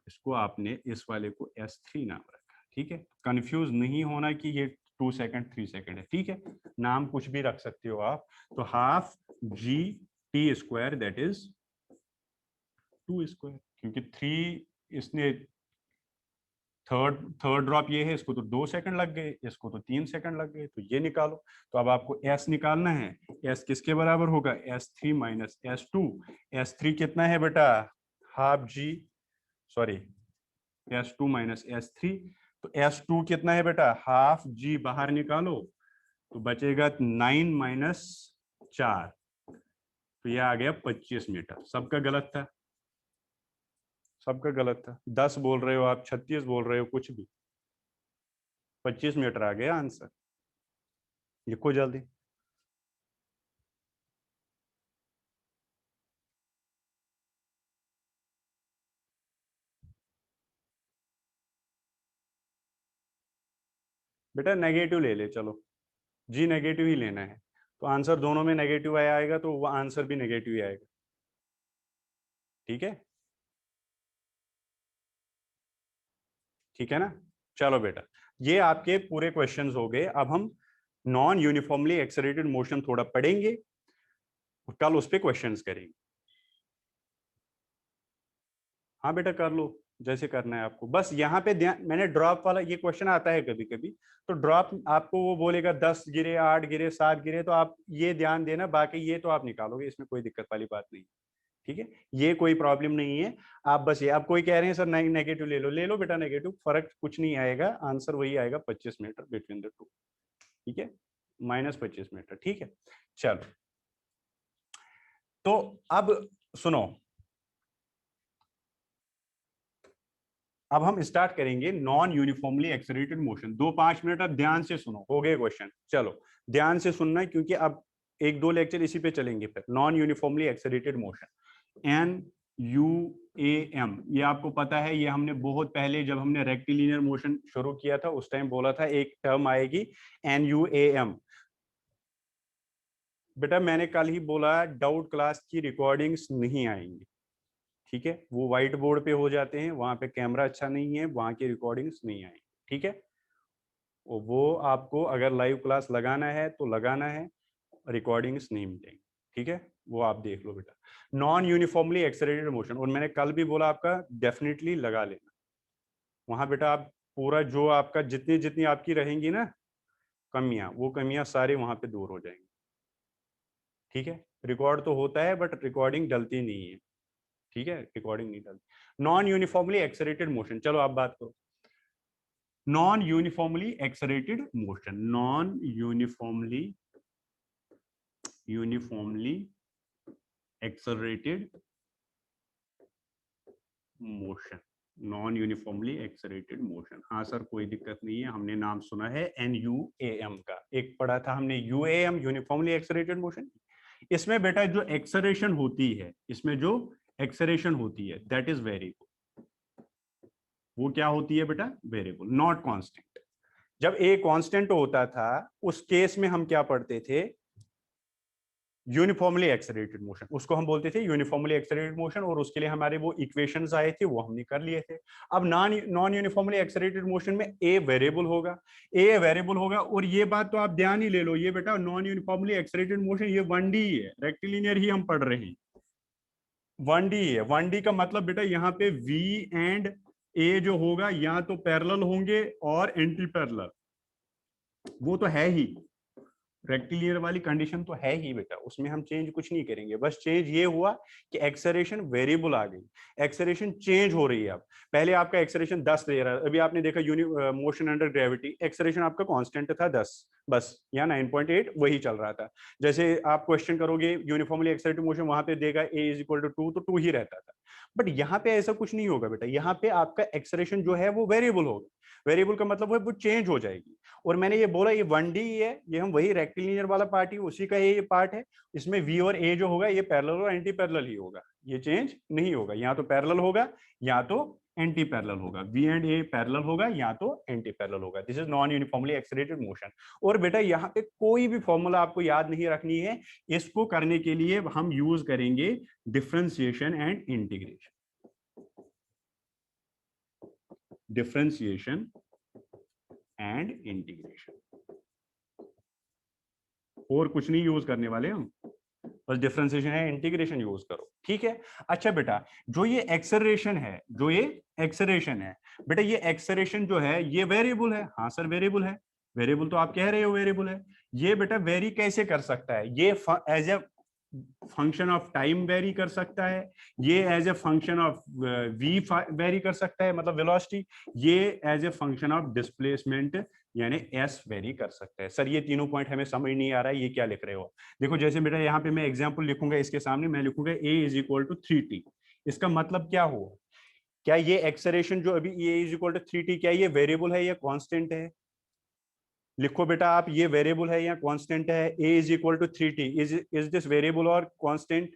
S1: इसको आपने इस वाले को S3 नाम रखा। ठीक है, कंफ्यूज नहीं होना कि ये 2 सेकंड 3 सेकंड है। ठीक है, नाम कुछ भी रख सकते हो आप। तो half G T square that is 2 square, क्योंकि 3 इसने थर्ड थर्ड ड्रॉप ये है, इसको तो 2 सेकंड लग गए, इसको तो 3 सेकंड लग गए, तो ये निकालो। तो अब आपको S निकालना है। S किसके बराबर होगा? S3 minus S2। S3 कितना है बेटा? हाफ जी, सॉरी, S2 माइनस S3। तो S2 कितना है बेटा? हाफ जी, बाहर निकालो तो बचेगा 9 - 4, तो ये आ गया 25 मीटर। सबका गलत था, सबका गलत था। 10 बोल रहे हो आप, 36 बोल रहे हो, कुछ भी। 25 मीटर आ गया आंसर। लिखो जल्दी। बेटा नेगेटिव ले ले, चलो जी, नेगेटिव ही लेना है। तो आंसर दोनों में नेगेटिव आएगा, तो वो आंसर भी नेगेटिव ही आएगा। ठीक है, ठीक है ना? चलो बेटा, ये आपके पूरे क्वेश्चंस हो गए। अब हम नॉन यूनिफॉर्मली एक्सेलरेटेड मोशन थोड़ा पढ़ेंगे, कल उस पर क्वेश्चंस करेंगे। हाँ बेटा कर लो, जैसे करना है आपको। बस यहाँ पे ध्यान, मैंने ड्रॉप वाला, ये क्वेश्चन आता है कभी कभी, तो ड्रॉप आपको वो बोलेगा 10 गिरे, 8 गिरे, 7 गिरे, तो आप ये ध्यान देना, बाकी ये तो आप निकालोगे, इसमें कोई दिक्कत वाली बात नहीं। ठीक है, ये कोई प्रॉब्लम नहीं है। आप बस ये, आप कोई कह रहे हैं सर नेगेटिव ले लो, ले लो बेटा नेगेटिव, फर्क कुछ नहीं आएगा, आंसर वही आएगा, 25 मीटर बिटवीन द टू। ठीक है, -25 मीटर। ठीक है, चलो। तो अब सुनो, अब हम स्टार्ट करेंगे non uniformly accelerated motion. 2-5 minute अब ध्यान से सुनो, हो गए क्वेश्चन। चलो ध्यान से सुनना है, क्योंकि अब 1-2 लेक्चर इसी पे चलेंगे। फिर non uniformly accelerated motion, NUAM, ये आपको पता है, ये हमने बहुत पहले जब हमने रेक्टिलिनियर मोशन शुरू किया था उस टाइम बोला था, एक टर्म आएगी NUAM। बेटा मैंने कल ही बोला, डाउट क्लास की रिकॉर्डिंग्स नहीं आएंगी। ठीक है, वो व्हाइट बोर्ड पे हो जाते हैं, वहां पे कैमरा अच्छा नहीं है, वहां की रिकॉर्डिंग्स नहीं आएंगी। ठीक है, वो आपको अगर लाइव क्लास लगाना है तो लगाना है, रिकॉर्डिंग्स नहीं मिलेंगी। ठीक है, वो आप देख लो बेटा। नॉन यूनिफॉर्मली एक्सेलरेटेड मोशन, और मैंने कल भी बोला आपका डेफिनेटली लगा लेना वहां बेटा। आप पूरा जो आपका जितनी जितनी आपकी रहेंगी ना कमियां, वो कमियां सारे वहां पे दूर हो जाएंगी। ठीक है, रिकॉर्ड तो होता है बट रिकॉर्डिंग डलती नहीं है। ठीक है, रिकॉर्डिंग नहीं डलती। नॉन यूनिफॉर्मली एक्सेलरेटेड मोशन, चलो आप बात करो। Non uniformly accelerated motion, non uniformly accelerated motion. Non uniformly accelerated motion. हाँ सर कोई दिक्कत नहीं है, हमने नाम सुना है NUAM का, एक पढ़ा था हमने UAM, यूनिफॉर्मली एक्सेलरेटेड मोशन। इसमें बेटा जो एक्सेलरेशन होती है, इसमें जो एक्सेलरेशन होती है दैट इज वेरिएबल। वो क्या होती है बेटा? Variable, not constant. जब ए कांस्टेंट होता था उस केस में हम क्या पढ़ते थे? यूनिफॉर्मली एक्सेलरेटेड मोशन, उसको हम बोलते थे यूनिफॉर्मली एक्सेलरेटेड मोशन, और उसके लिए हमारे वो इक्वेशंस आए थे वो हमने कर लिए थे। अब नॉन यूनिफॉर्मली एक्सेलरेटेड मोशन में ए वेरिएबल होगा, ए वेरिएबल होगा, और ये बात तो आप ध्यान ही ले लो, ये बेटा नॉन यूनिफॉर्मली एक्सेलरेटेड मोशन ये 1D है, रेक्टिलिनियर ही हम पढ़ रहे हैं, 1D है। 1D का मतलब बेटा यहाँ पे V एंड ए जो होगा या तो पैरेलल होंगे और एंटी पैरेलल, वो तो है ही, रेक्टिलिनियर वाली कंडीशन तो है ही बेटा, उसमें हम चेंज कुछ नहीं करेंगे। बस चेंज ये हुआ कि एक्सेलरेशन वेरिएबल आ गई, एक्सेलरेशन चेंज हो रही है। अब पहले आपका एक्सेलरेशन 10 दे रहा है, अभी आपने देखा मोशन अंडर ग्रेविटी एक्सेलरेशन आपका कांस्टेंट था 10 बस, या 9.8 वही चल रहा था। जैसे आप क्वेश्चन करोगे यूनिफॉर्मली एक्सेलरेटेड मोशन, वहां पे देगा a = 2 तो 2 ही रहता था। बट यहाँ पे ऐसा कुछ नहीं होगा बेटा, यहाँ पे आपका एक्सेलरेशन जो है वो वेरिएबल होगा। वेरिएबल का मतलब है वो चेंज हो जाएगी। और मैंने ये बोला ये 1D है, ये हम वही रेक्टिलिनियर वाला पार्ट ही उसी का ये पार्ट है। इसमें V और A जो होगा ये पैरेलल और एंटी पैरेलल ही होगा, ये चेंज नहीं होगा, या तो पैरेलल होगा या तो एंटी पैरेलल होगा। V एंड A पैरेलल होगा या तो एंटी पैरेलल होगा। This is non uniformly accelerated motion. और बेटा यहाँ पे कोई भी फॉर्मूला आपको याद नहीं रखनी है, इसको करने के लिए हम यूज करेंगे differentiation and integration. Differentiation and integration, और कुछ नहीं यूज करने वाले हम, बस डिफरेंशिएशन है इंटीग्रेशन यूज करो, ठीक है। अच्छा बेटा जो ये एक्सेलरेशन है, जो ये एक्सेलरेशन है बेटा, ये एक्सेलरेशन जो है ये वेरिएबल है। हाँ सर वेरिएबल है, वेरिएबल तो आप कह रहे हो वेरिएबल है। ये बेटा वेरी कैसे कर सकता है? ये as a function of time vary कर सकता है, ये as a function of V vary कर सकता है मतलब वेलोसिटी, ये as a function of displacement यानी एस वेरी कर सकता है। सर ये तीनों पॉइंट हमें समझ नहीं आ रहा है, ये क्या लिख रहे हो? देखो जैसे बेटा यहाँ पे मैं एग्जांपल लिखूंगा, इसके सामने मैं लिखूंगा a = 3t। इसका मतलब क्या हुआ? क्या ये एक्सेलरेशन जो अभी a = 3t, क्या ये वेरिएबल है या कांस्टेंट है? लिखो बेटा आप, ये वेरिएबल है या कांस्टेंट है? a = 3t, is this variable और कांस्टेंट?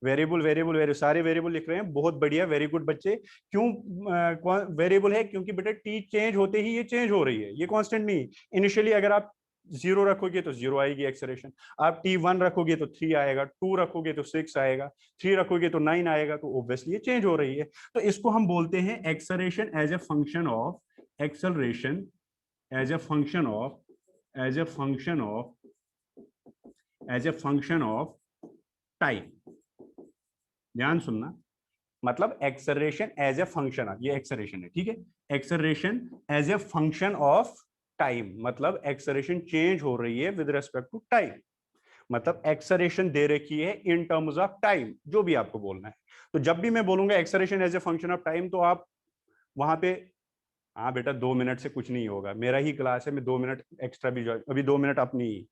S1: वेरिएबल वेरिएबल वेरिएबल सारे वेरिएबल लिख रहे हैं, बहुत बढ़िया, वेरी गुड बच्चे। क्यों वेरिएबल है? क्योंकि बेटा टी चेंज होते ही ये चेंज हो रही है, ये कांस्टेंट नहीं। इनिशियली अगर आप 0 रखोगे तो 0 आएगी एक्सेलरेशन, आप T1 रखोगे तो 3 आएगा, 2 रखोगे तो 6 आएगा, 3 रखोगे तो 9 आएगा, तो ऑब्वियसली ये चेंज हो रही है। तो इसको हम बोलते हैं acceleration as a function of, acceleration as a function of, as a function of, as a function of time. ध्यान सुनना, मतलब एक्सेलरेशन एज ए फंक्शन, ये एक्सेलरेशन है, ठीक है। Acceleration as a function of time, मतलब एक्सेलरेशन चेंज हो रही है विद रिस्पेक्ट टू टाइम, मतलब एक्सेलरेशन दे रखी है इन टर्म्स ऑफ टाइम, जो भी आपको बोलना है। तो जब भी मैं बोलूंगा acceleration as a function of time, तो आप वहां पे, हाँ बेटा 2 मिनट से कुछ नहीं होगा, मेरा ही क्लास है, मैं 2 मिनट एक्स्ट्रा भी अभी 2 मिनट अपनी ही,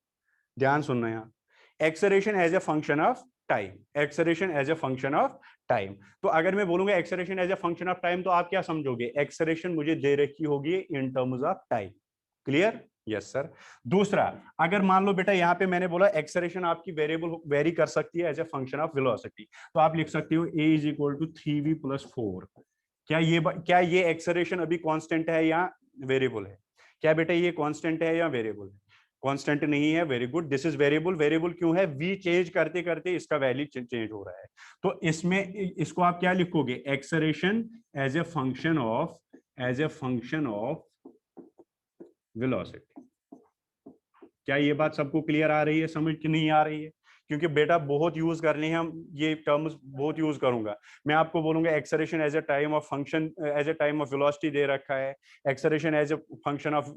S1: ध्यान सुनना यहाँ। Acceleration as a function of time, acceleration as a function of time. तो अगर मैं बोलूंगा acceleration as a function of time, तो आप क्या समझोगे? एक्सेलरेशन मुझे दे रखी होगी in terms of time. Clear? Yes sir. दूसरा, अगर मान लो बेटा यहाँ पे मैंने बोला एक्सेलरेशन आपकी वेरिएबल वेरी कर सकती है as a function of velocity, तो आप लिख सकते हो a = 3v + 4। क्या ये एक्सेलरेशन अभी कांस्टेंट है या वेरिएबल है? क्या बेटा ये कांस्टेंट है या वेरिएबल है? कांस्टेंट नहीं है, very good, this is variable. Variable क्यों है? वी चेंज करते करते इसका वैल्यू चेंज हो रहा है। तो इसमें इसको आप क्या लिखोगे? Acceleration as a function of, as a function of velocity. क्या ये बात सबको क्लियर आ रही है? समझ की नहीं आ रही है? क्योंकि बेटा बहुत यूज करनी है, हम ये टर्म्स बहुत यूज करूंगा। मैं आपको बोलूंगा acceleration as a time of function, as a time of velocity दे रखा है, acceleration as a function of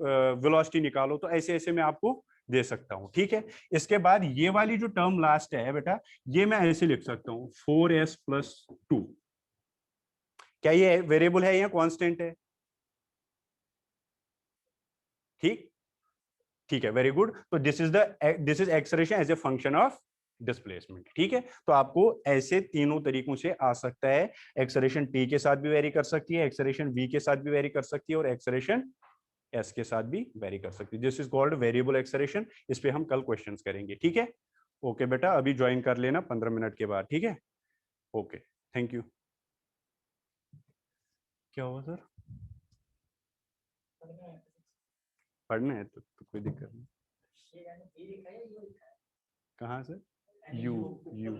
S1: velocity निकालो, तो ऐसे ऐसे मैं आपको दे सकता हूं, ठीक है। इसके बाद ये वाली जो टर्म लास्ट है बेटा, ये मैं ऐसे लिख सकता हूं 4s + 2। क्या ये वेरिएबल है या कांस्टेंट है? ठीक, ठीक है, वेरी गुड। तो this is acceleration as a function of displacement. ठीक है, तो आपको ऐसे तीनों तरीकों से आ सकता है। एक्सेलरेशन टी के साथ भी वेरी कर सकती है, एक्सेलरेशन वी के साथ भी वेरी कर सकती है, और एक्सेलरेशन एस के साथ भी वेरी कर सकती है। This is called variable acceleration. इस पे हम कल क्वेश्चंस करेंगे। ठीक है, ओके बेटा, अभी ज्वाइन कर लेना 15 मिनट के बाद। ठीक है, ओके, थैंक यू। क्या हुआ सर? पढ़ना है तो कोई दिक्कत नहीं। कहाँ से? You you